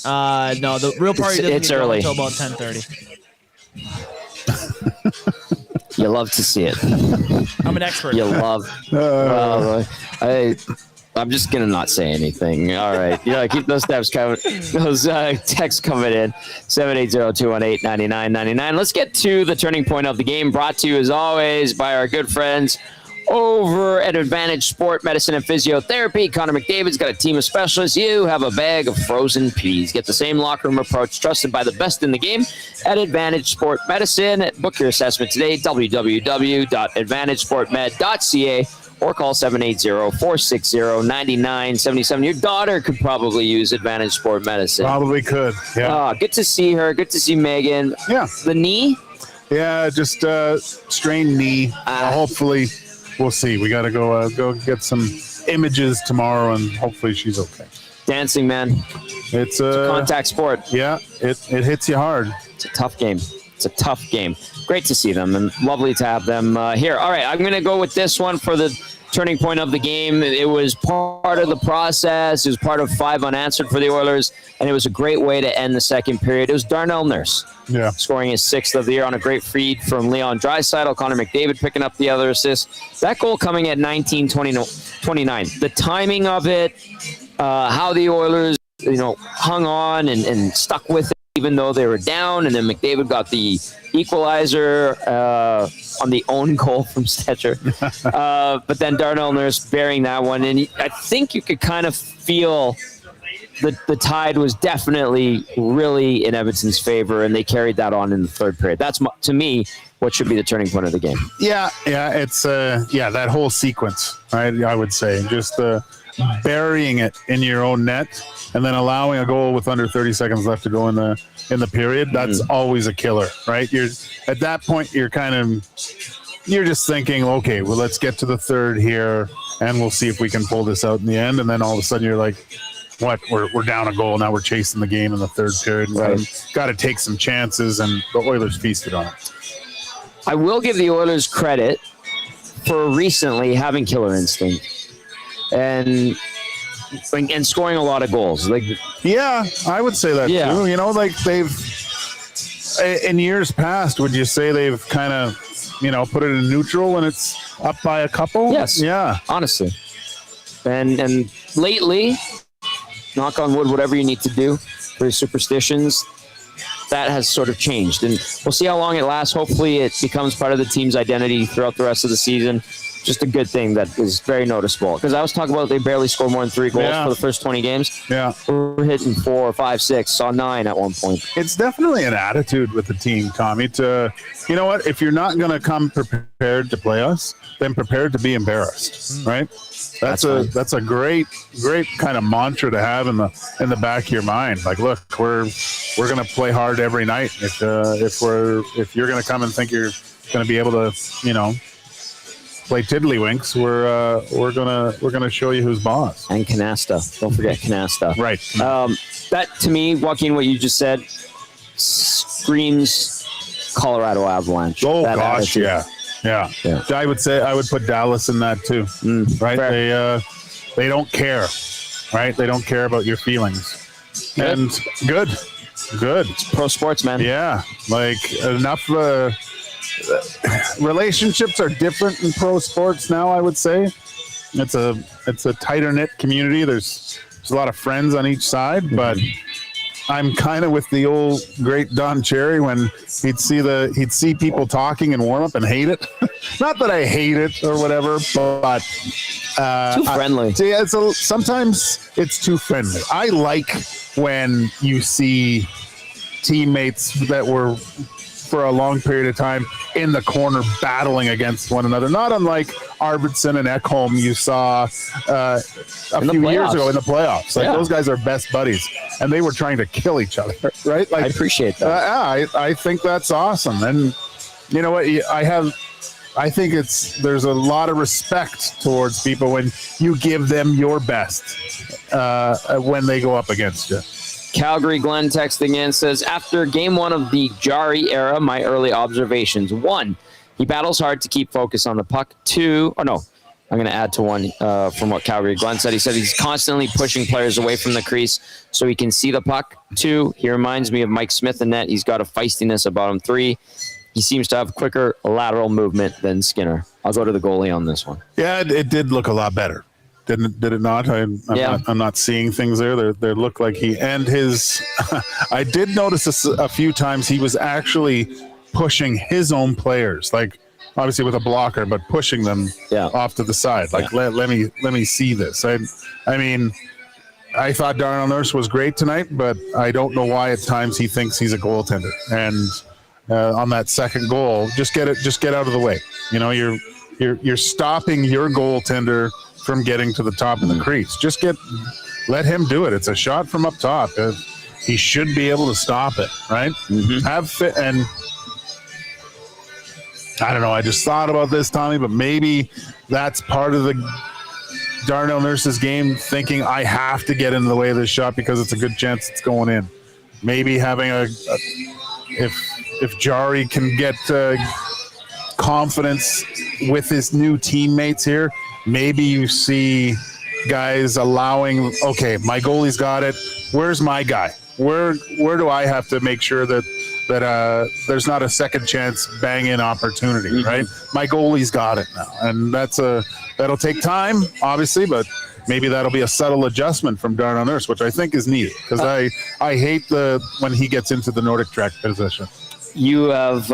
No, the real party doesn't get going until about 10:30. You love to see it. I'm an expert. You love. Well, I'm just gonna not say anything. All right, keep those texts coming in. 780-218-9999. Let's get to the turning point of the game. Brought to you as always by our good friends over at Advantage Sport Medicine and Physiotherapy. Connor McDavid's got a team of specialists. You have a bag of frozen peas. Get the same locker room approach trusted by the best in the game at Advantage Sport Medicine. Book your assessment today, www.advantagesportmed.ca, or call 780-460-9977. Your daughter could probably use Advantage Sport Medicine. Probably could. Yeah. Good to see her. Good to see Megan. Yeah. The knee? Yeah, just strained knee. Hopefully, we'll see. We got to go get some images tomorrow, and hopefully she's okay. Dancing, man. It's a contact sport. Yeah, it hits you hard. It's a tough game. Great to see them, and lovely to have them here. All right, I'm going to go with this one for the turning point of the game. It was part of the process. It was part of 5 unanswered for the Oilers, and it was a great way to end the second period. It was Darnell Nurse scoring his 6th of the year on a great feed from Leon Draisaitl. Connor McDavid picking up the other assist. That goal coming at 19:29. The timing of it, how the Oilers hung on and stuck with it even though they were down, and then McDavid got the equalizer on the own goal from Stetcher. But then Darnell Nurse bearing that one, and I think you could kind of feel the tide was definitely really in Edmonton's favor, and they carried that on in the third period. That's, to me, what should be the turning point of the game. Yeah, it's that whole sequence, right? I would say just burying it in your own net and then allowing a goal with under 30 seconds left to go in the period. That's always a killer, right? You're at that point, you're just thinking, okay, well, let's get to the third here, and we'll see if we can pull this out in the end. And then all of a sudden, you're like, what? We're down a goal now. We're chasing the game in the third period. Right. Got to take some chances, and the Oilers feasted on it. I will give the Oilers credit for recently having killer instinct and scoring a lot of goals. Yeah, I would say that too. They've in years past, would you say they've kind of put it in neutral when it's up by a couple? Yes. Yeah. Honestly. And lately, knock on wood, whatever you need to do for your superstitions, that has sort of changed. And we'll see how long it lasts. Hopefully it becomes part of the team's identity throughout the rest of the season. Just a good thing that is very noticeable. Because I was talking about they barely scored more than 3 goals for the first 20 games. Yeah. We're hitting 4, 5, 6, saw 9 at one point. It's definitely an attitude with the team, Tommy, to, you know what, if you're not going to come prepared to play us, then prepared to be embarrassed, right? That's a great kind of mantra to have in the back of your mind. Like, look, we're going to play hard every night. If you're going to come and think you're going to be able to, play tiddlywinks, we're gonna show you who's boss. And Canasta, don't forget Canasta. Right. That to me, Joaquin, what you just said, screams Colorado Avalanche. Oh gosh, yeah. I would put Dallas in that too. Right? Fair. They don't care, right? They don't care about your feelings. And good. It's pro sports, man. Yeah, enough. Relationships are different in pro sports now, I would say. It's a tighter knit community. There's a lot of friends on each side, but I'm kind of with the old great Don Cherry when he'd see people talking in warm up and hate it. Not that I hate it or whatever, but too friendly. Sometimes it's too friendly. I like when you see teammates that were for a long period of time in the corner battling against one another. Not unlike Arvidsson and Ekholm you saw a few years ago in the playoffs. Those guys are best buddies, and they were trying to kill each other, right? I appreciate that. I think that's awesome. And you know what? I think there's a lot of respect towards people when you give them your best when they go up against you. Calgary Glenn texting in says, after game 1 of the Jarry era, my early observations. 1, he battles hard to keep focus on the puck. 2, I'm going to add to 1 from what Calgary Glenn said. He said he's constantly pushing players away from the crease so he can see the puck. 2, he reminds me of Mike Smith in net. He's got a feistiness about him. 3, he seems to have quicker lateral movement than Skinner. I'll go to the goalie on this one. Yeah, it did look a lot better. Did it not? I'm not seeing things there. There looked like he and his. I did notice this a few times. He was actually pushing his own players, like obviously with a blocker, but pushing them off to the side. Like let me see this. I mean, I thought Darnell Nurse was great tonight, but I don't know why at times he thinks he's a goaltender. And on that second goal, just get out of the way. You know, you're stopping your goaltender from getting to the top of the crease. Let him do it. It's a shot from up top. He should be able to stop it, right? Mm-hmm. And I don't know. I just thought about this, Tommy, but maybe that's part of the Darnell Nurse's game, thinking I have to get into the way of this shot because it's a good chance it's going in. Maybe having if Jarry can get confidence with his new teammates here, maybe you see guys allowing, okay, my goalie's got it. Where's my guy? Where do I have to make sure that there's not a second chance bang-in opportunity, right? My goalie's got it now. And that'll take time, obviously, but maybe that'll be a subtle adjustment from Darnell Nurse, which I think is needed because I hate when he gets into the Nordic track position. You have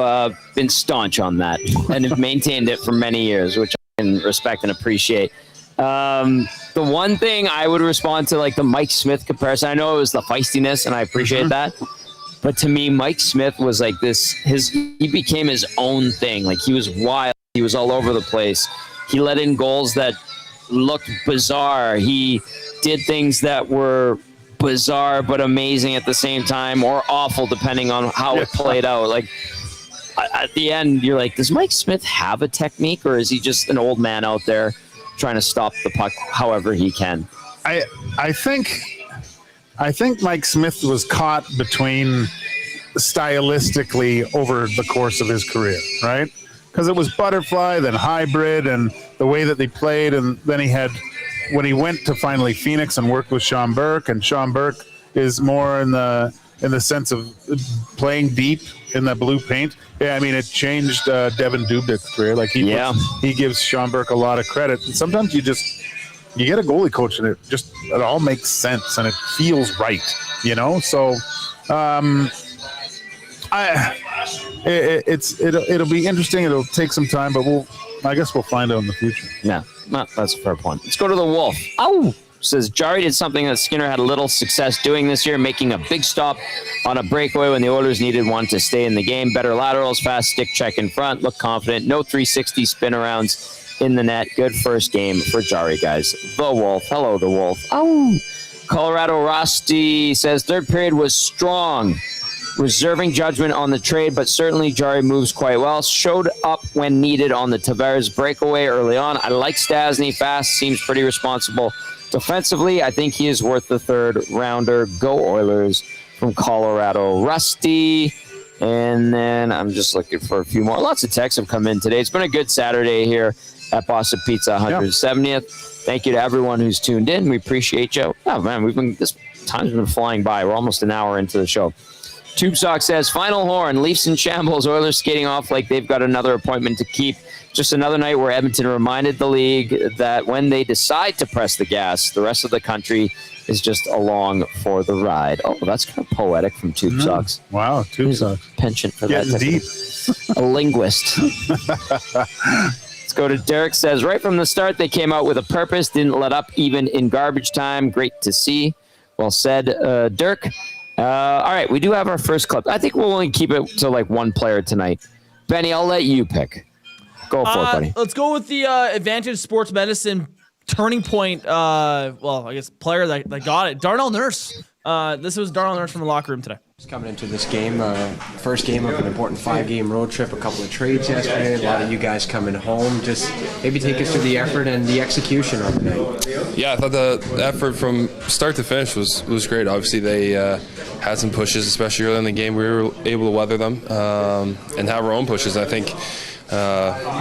been staunch on that and have maintained it for many years, which I can respect and appreciate. The one thing I would respond to, like the Mike Smith comparison, I know it was the feistiness, and I appreciate that. But to me, Mike Smith was like this. He became his own thing. Like he was wild. He was all over the place. He let in goals that looked bizarre. He did things that were bizarre but amazing at the same time, or awful depending on how it played out. Like at the end, you're like, does Mike Smith have a technique, or is he just an old man out there trying to stop the puck however he can? I think Mike Smith was caught between stylistically over the course of his career, right? Because it was butterfly, then hybrid, and the way that they played, and then when he went to finally Phoenix and worked with Sean Burke, and Sean Burke is more in the sense of playing deep in the blue paint. Yeah, I mean, it changed Devin Dubnik's career. Like he gives Sean Burke a lot of credit. And sometimes you get a goalie coach and it all makes sense and it feels right, you know? So it'll be interesting. It'll take some time, but I guess we'll find out in the future. Yeah, that's a fair point. Let's go to the Wolf. Oh, says Jarry did something that Skinner had a little success doing this year, making a big stop on a breakaway when the Oilers needed one to stay in the game. Better laterals, fast stick check in front, look confident, no 360 spin arounds in the net. Good first game for Jarry, guys. The Wolf. Hello, the Wolf. Oh, Colorado Rusty says third period was strong. Reserving judgment on the trade, but certainly Jarry moves quite well. Showed up when needed on the Tavares breakaway early on. I like Stastny. Fast, seems pretty responsible. Defensively, I think he is worth the third rounder. Go Oilers from Colorado. Rusty. And then I'm just looking for a few more. Lots of texts have come in today. It's been a good Saturday here at Boston Pizza 170th. Thank you to everyone who's tuned in. We appreciate you. Oh, man, this time's been flying by. We're almost an hour into the show. Tube Sock says, final horn, Leafs in shambles, Oilers skating off like they've got another appointment to keep. Just another night where Edmonton reminded the league that when they decide to press the gas, the rest of the country is just along for the ride. Oh, that's kind of poetic from Tube Socks. Wow, Tube Socks. Penchant for that. Deep. A linguist. Let's go to Derek says, right from the start, they came out with a purpose, didn't let up even in garbage time. Great to see. Well said, Dirk. All right, we do have our first clip. I think we'll only keep it to like one player tonight. Benny, I'll let you pick. Go for it, buddy. Let's go with the Advantage Sports Medicine turning point. I guess player that got it. Darnell Nurse. This was Darnell Nurse from the locker room today. Just coming into this game, first game of an important 5-game road trip, a couple of trades yesterday, a lot of you guys coming home. Just maybe take us through the effort and the execution of the night. Yeah, I thought the effort from start to finish was great. Obviously, they had some pushes, especially early in the game. We were able to weather them and have our own pushes. I think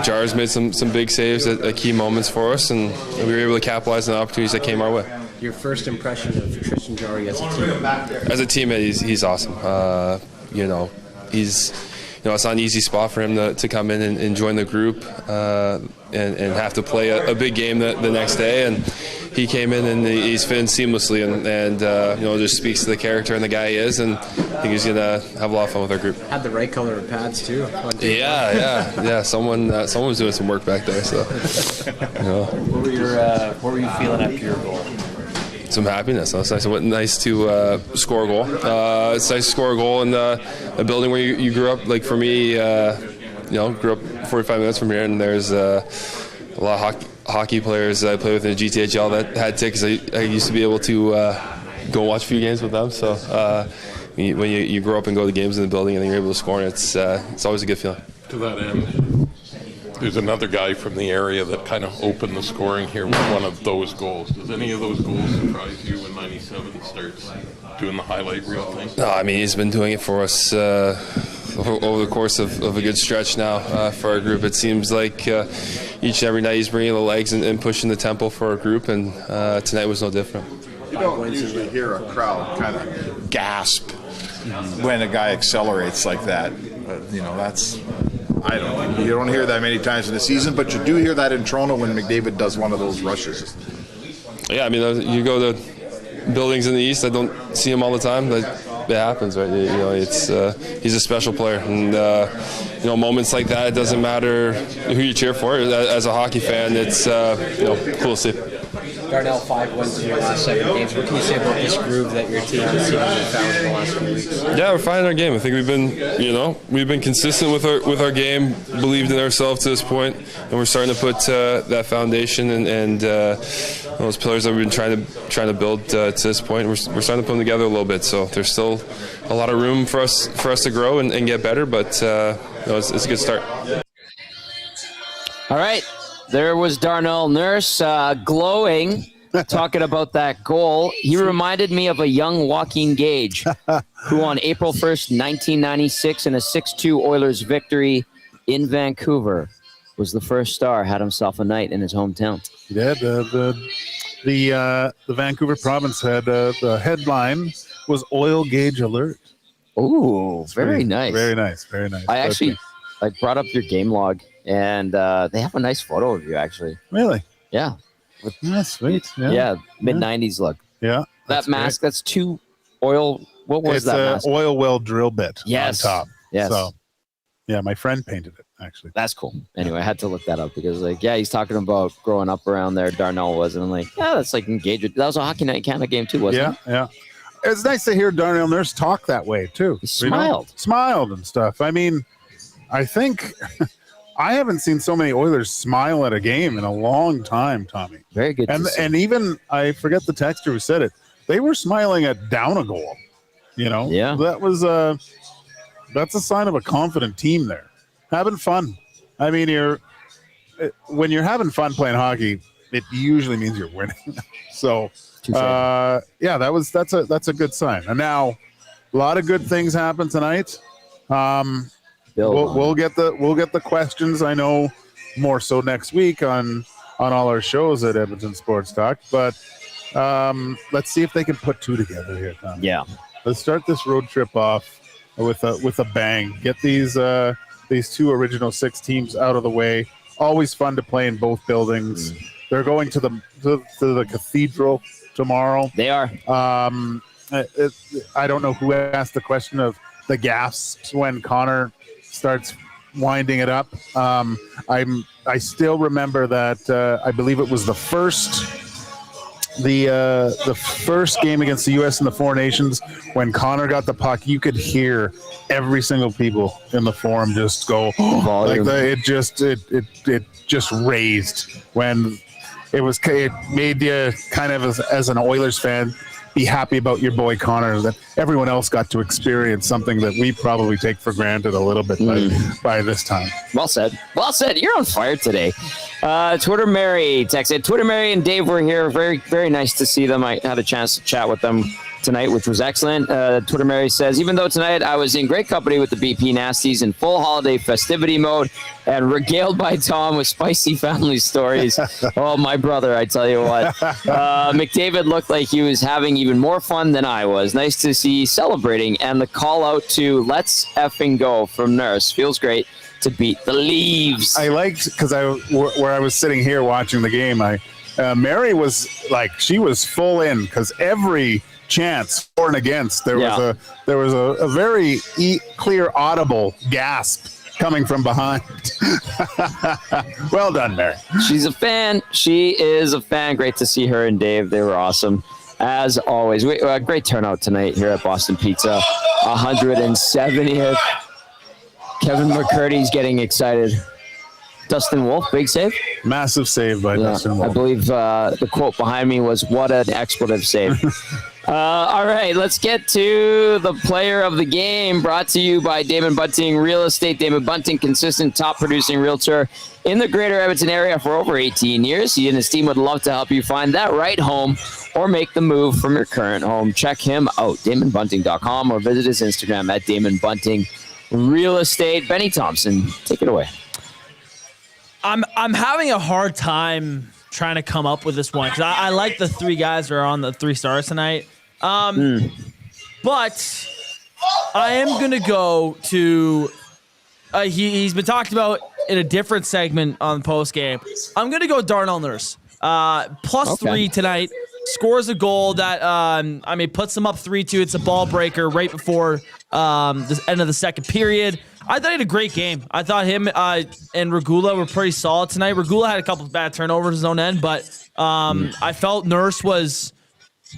Jar's made some big saves at key moments for us, and we were able to capitalize on the opportunities that came our way. Your first impression of Tristan Jarry as a teammate? As a teammate, he's awesome. He's it's not an easy spot for him to come in and join the group and have to play a big game the next day. And he came in and he's fit in seamlessly and just speaks to the character and the guy he is. And I think he's going to have a lot of fun with our group. Had the right color of pads too. Yeah. Someone was doing some work back there. So, What were you feeling after your goal? Some happiness. It's nice. Nice to score a goal. It's nice to score a goal in a building where you grew up. Like for me, grew up 45 minutes from here, and there's a lot of hockey players I played with in the GCL that had tickets. I used to be able to go and watch a few games with them. So when you grow up and go to the games in the building and then you're able to score, it's always a good feeling. To that end, there's another guy from the area that kind of opened the scoring here with one of those goals. Does any of those goals surprise you when 97 starts doing the highlight reel thing? No, I mean, he's been doing it for us over the course of a good stretch now for our group. It seems like each and every night he's bringing the legs and pushing the tempo for our group, and tonight was no different. You don't usually hear a crowd kind of gasp when a guy accelerates like that. But, that's... you don't hear that many times in the season, but you do hear that in Toronto when McDavid does one of those rushes. Yeah, I mean, you go to buildings in the East, I don't see him all the time, but it happens, right? It's he's a special player, and moments like that, it doesn't matter who you cheer for. As a hockey fan, it's cool to see. Darnell, 5 wins in your last 7 games. What can you say about this groove that your team has seen and found in the last few weeks? Yeah, we're finding our game. I think we've been consistent with our game, believed in ourselves to this point, and we're starting to put that foundation and those pillars that we've been trying to build to this point. We're starting to put them together a little bit. So there's still a lot of room for us to grow and get better, but it's a good start. All right. There was Darnell Nurse glowing, talking about that goal. He reminded me of a young Joaquin Gage, who on April 1st, 1996, in a 6-2 Oilers victory in Vancouver, was the first star, had himself a night in his hometown. He did. The Vancouver province had the headline was Oil Gauge Alert. Oh, very nice. Very nice. Very nice. I actually brought up your game log, and they have a nice photo of you, actually. Really? Yeah. That's sweet. Yeah, mid-90s look. Yeah. That mask, that's 2 oil. What was that mask? It's an oil well drill bit on top. Yes. So, yeah, my friend painted it, actually. That's cool. Anyway, I had to look that up because, he's talking about growing up around there. Darnell was, and I'm like, yeah, that's like engaged. That was a Hockey Night Canada game too, wasn't it? Yeah. It's nice to hear Darnell Nurse talk that way too. He smiled. Smiled and stuff. I mean, I think I haven't seen so many Oilers smile at a game in a long time, Tommy. Very good. And even, I forget the texter who said it, they were smiling at down a goal. Yeah. That was that's a sign of a confident team there. Having fun. I mean, when you're having fun playing hockey, it usually means you're winning. So, that's a good sign. And now, a lot of good things happen tonight. We'll get the questions. I know more so next week on all our shows at Edmonton Sports Talk. But let's see if they can put 2 together here, Tom. Yeah. Let's start this road trip off with a bang. Get these 2 original 6 teams out of the way. Always fun to play in both buildings. They're going to the Cathedral tomorrow. They are. I don't know who asked the question of the gasps when Connor starts winding it up. I still remember that. I believe it was the first game against the U.S. in the Four Nations when Connor got the puck. You could hear every single people in the forum just go it just raised when it made you kind of as an Oilers fan be happy about your boy Connor, that everyone else got to experience something that we probably take for granted a little bit by this time. Well said. You're on fire today. Twitter Mary texted. Twitter Mary and Dave were here. Very, very nice to see them. I had a chance to chat with them tonight, which was excellent. Twitter Mary says, even though tonight I was in great company with the BP Nasties in full holiday festivity mode and regaled by Tom with spicy family stories. Oh, my brother, I tell you what. McDavid looked like he was having even more fun than I was. Nice to see celebrating, and the call out to let's effing go from Nurse. Feels great to beat the Leaves. I liked, because where I was sitting here watching the game, Mary was like, she was full in, because every chance for and against, there was a very clear audible gasp coming from behind. Well done, Mary. She's a fan. She is a fan. Great to see her and Dave. They were awesome. As always, great turnout tonight here at Boston Pizza. 170th. Kevin McCurdy's getting excited. Dustin Wolf, big save? Massive save by Dustin Wolf. I believe the quote behind me was, what an expletive save. All right, let's get to the player of the game, brought to you by Damon Bunting Real Estate. Damon Bunting, consistent top-producing realtor in the greater Edmonton area for over 18 years. He and his team would love to help you find that right home or make the move from your current home. Check him out, DamonBunting.com, or visit his Instagram at Damon Bunting Real Estate. Benny Thompson, take it away. I'm having a hard time trying to come up with this one because I like the three guys that are on the 3 stars tonight. But I am going to go to he's been talked about in a different segment on Postgame. I'm going to go Darnell Nurse. +3 tonight. Scores a goal that, puts them up 3-2. It's a ball breaker right before the end of the second period. I thought he had a great game. I thought him and Regula were pretty solid tonight. Regula had a couple of bad turnovers on his own end, but I felt Nurse was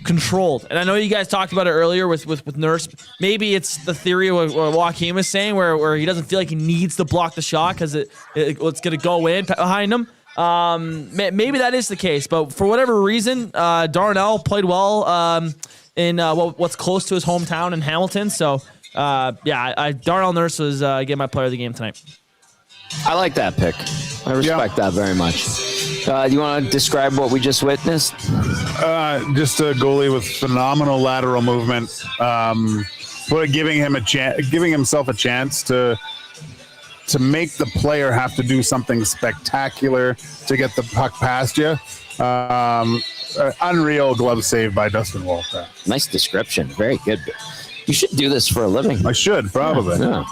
controlled. And I know you guys talked about it earlier with Nurse. Maybe it's the theory of what Joaquin was saying where he doesn't feel like he needs to block the shot because it's going to go in behind him. Maybe that is the case, but for whatever reason, Darnell played well in what's close to his hometown in Hamilton. So, Darnell Nurse was getting my player of the game tonight. I like that pick. I respect that very much. Do you want to describe what we just witnessed? Just a goalie with phenomenal lateral movement, giving himself a chance to make the player have to do something spectacular to get the puck past you. Unreal glove save by Dustin Wolf. Nice description. Very good. You should do this for a living. I should, probably. Yeah.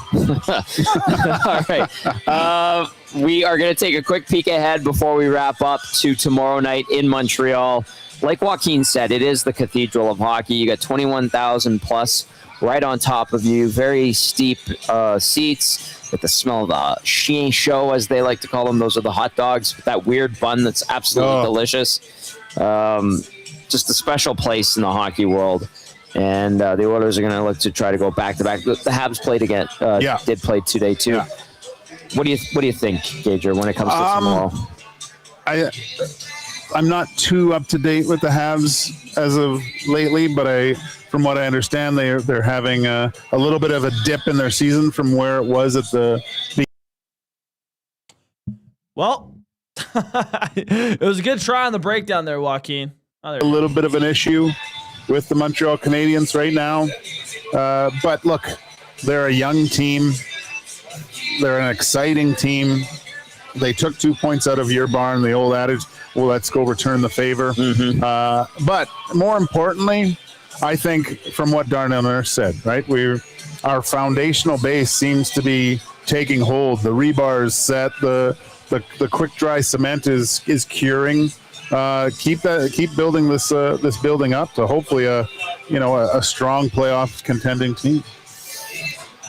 All right. We are going to take a quick peek ahead before we wrap up to tomorrow night in Montreal. Like Joaquin said, it is the cathedral of hockey. You got 21,000 plus right on top of you. Very steep seats with the smell of the chien chaud, as they like to call them. Those are the hot dogs with that weird bun that's absolutely delicious. Just a special place in the hockey world. And the Oilers are going to look to try to go back-to-back. The Habs played again. Did play today, too. Yeah. What do you think, Gager, when it comes to tomorrow? I'm not too up-to-date with the Habs as of lately, but from what I understand, they're having a little bit of a dip in their season from where it was at the Well, it was a good try on the breakdown there, Joaquin. A little bit of an issue with the Montreal Canadiens right now. But look, they're a young team. They're an exciting team. They took 2 points out of your barn, the old adage, well, let's go return the favor. Mm-hmm. But more importantly, I think from what Darnell Nurse said, right, our foundational base seems to be taking hold. The rebar's set, the quick dry cement is curing. Keep building this building up to hopefully a strong playoff contending team.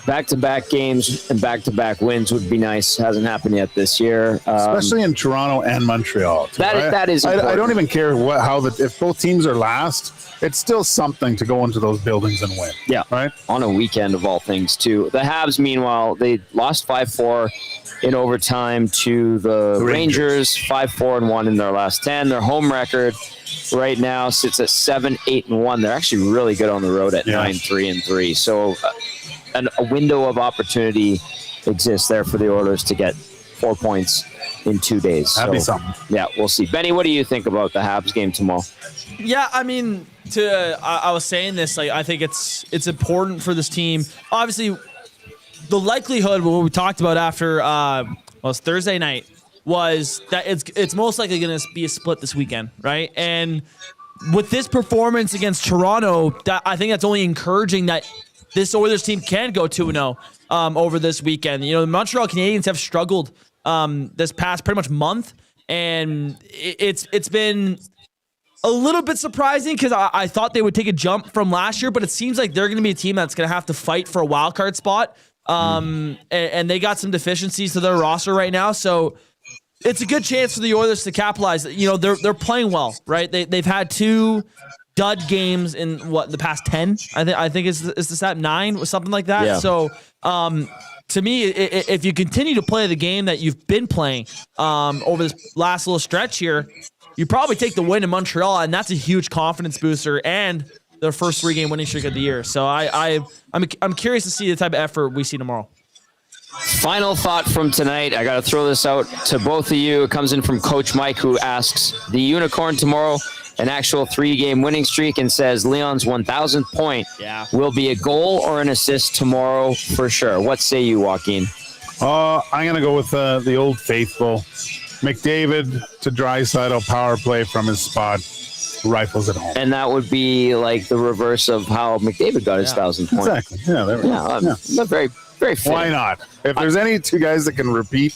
Back-to-back games and back-to-back wins would be nice. Hasn't happened yet this year, especially in Toronto and Montreal. That is. I don't even care if both teams are last. It's still something to go into those buildings and win. Yeah, right. On a weekend of all things, too. The Habs, meanwhile, they lost 5-4 in overtime to the Rangers. 5-4-1 in their last 10. Their home record right now sits at 7-8-1. They're actually really good on the road at 9-3-3. So a window of opportunity exists there for the Oilers to get 4 points in 2 days. That'd be something. Yeah, we'll see. Benny, what do you think about the Habs game tomorrow? Yeah, I mean, I was saying this. Like, I think it's important for this team. Obviously, the likelihood, what we talked about after was Thursday night, was that it's most likely going to be a split this weekend, right? And with this performance against Toronto, I think that's only encouraging that this Oilers team can go 2-0 over this weekend. You know, the Montreal Canadiens have struggled this past pretty much month, and it's been a little bit surprising because I thought they would take a jump from last year, but it seems like they're going to be a team that's going to have to fight for a wild card spot. And they got some deficiencies to their roster right now, so it's a good chance for the Oilers to capitalize. You know, they're playing well, right? They've had 2 dud games in the past 10. I think is the stat 9 or something like that. Yeah. So to me, if you continue to play the game that you've been playing over this last little stretch here, you probably take the win in Montreal, and that's a huge confidence booster and their first 3-game winning streak of the year. So I'm curious to see the type of effort we see tomorrow. Final thought from tonight. I got to throw this out to both of you. It comes in from Coach Mike, who asks, the Unicorn tomorrow, an actual 3-game winning streak, and says Leon's 1,000th point will be a goal or an assist tomorrow for sure. What say you, Joaquin? I'm going to go with the old faithful. McDavid to Draisaitl power play from his spot. Rifles at home. And that would be like the reverse of how McDavid got his 1,000th point. Exactly. Yeah, there we go. Very, very fitting. Why not? If there's any 2 guys that can repeat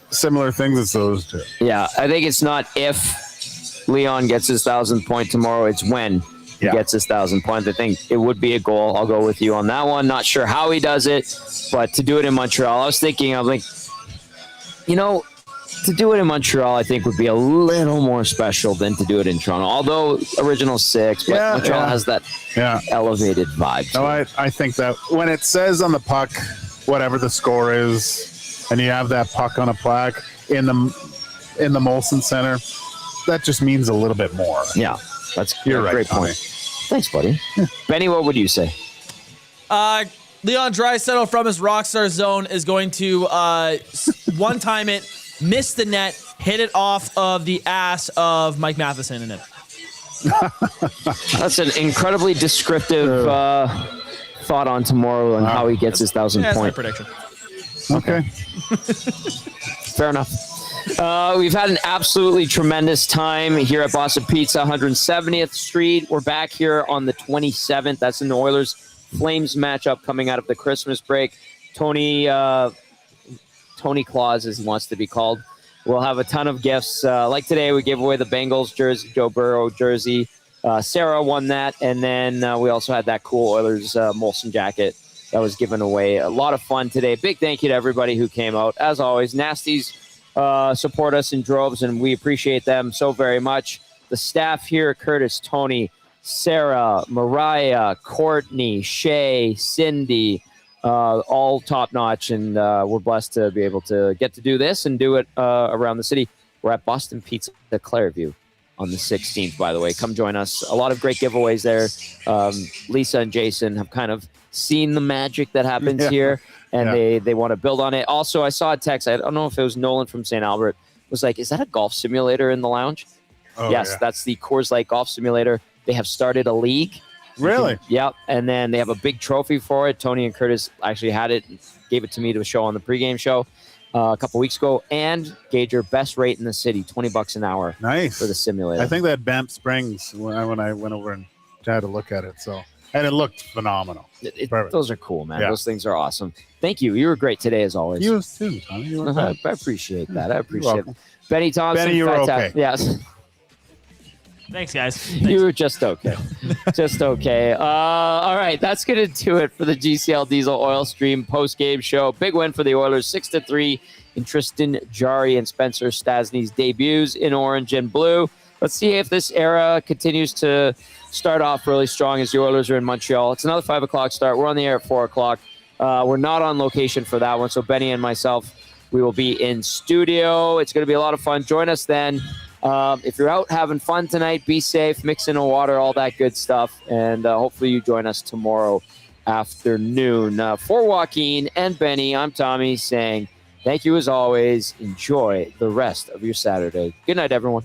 similar things, it's those 2. Yeah, I think it's not if Leon gets his 1,000th point tomorrow, it's when he gets his 1,000th point. I think it would be a goal. I'll go with you on that one. Not sure how he does it, but to do it in Montreal, I was thinking of like, you know, to do it in Montreal, I think would be a little more special than to do it in Toronto. Although original 6, but Montreal has that elevated vibe. No, I think that when it says on the puck, whatever the score is, and you have that puck on a plaque in the Molson Center, that just means a little bit more. Yeah, that's You're right, great point. Thanks, buddy. Benny, what would you say? Leon Draisaitl from his Rockstar zone is going to one-time it, miss the net, hit it off of the ass of Mike Matheson in it. That's an incredibly descriptive thought on tomorrow and how he gets his 1,000th point. That's my prediction. Okay. Fair enough. We've had an absolutely tremendous time here at Boston Pizza, 170th Street. We're back here on the 27th. That's in the Oilers Flames matchup coming out of the Christmas break. Tony Claus, as he wants to be called. We'll have a ton of gifts. Like today, we gave away the Bengals jersey, Joe Burrow jersey. Sarah won that. And then we also had that cool Oilers Molson jacket that was given away. A lot of fun today. Big thank you to everybody who came out. As always, Nasties support us in droves, and we appreciate them so very much. The staff here, Curtis, Tony, Sarah, Mariah, Courtney, Shay, Cindy, all top-notch, and we're blessed to be able to get to do this and do it around the city. We're at Boston Pizza Clairview on the 16th, by the way. Come join us. A lot of great giveaways there. Lisa and Jason have kind of seen the magic that happens here, and they want to build on it. Also, I saw a text. I don't know if it was Nolan from St. Albert. Was like, is that a golf simulator in the lounge? Oh, yes, that's the Coors Light Golf Simulator. They have started a league. Really? Yep. And then they have a big trophy for it. Tony and Curtis actually had it, gave it to me to show on the pregame show a couple weeks ago. And gauge your best rate in the city, $20 an hour. Nice. For the simulator. I think that Banff Springs when I went over and had a look at it. And it looked phenomenal. Those are cool, man. Yeah. Those things are awesome. Thank you. You were great today, as always. You was too, Tommy. You were I appreciate that. I appreciate it. welcome. Benny Thompson. Benny, you were okay. Yes. Thanks, guys. Thanks. You were just okay. Just okay. All right. That's going to do it for the GCL Diesel Oil Stream post-game show. Big win for the Oilers, 6-3 in Tristan Jarry and Spencer Stasny's debuts in orange and blue. Let's see if this era continues to start off really strong as the Oilers are in Montreal. It's another 5 o'clock start. We're on the air at 4 o'clock. We're not on location for that one. So Benny and myself, we will be in studio. It's going to be a lot of fun. Join us then. If you're out having fun tonight, be safe, mix in the water, all that good stuff. And hopefully you join us tomorrow afternoon. For Joaquin and Benny, I'm Tommy saying Thank you as always. Enjoy the rest of your Saturday. Good night, everyone.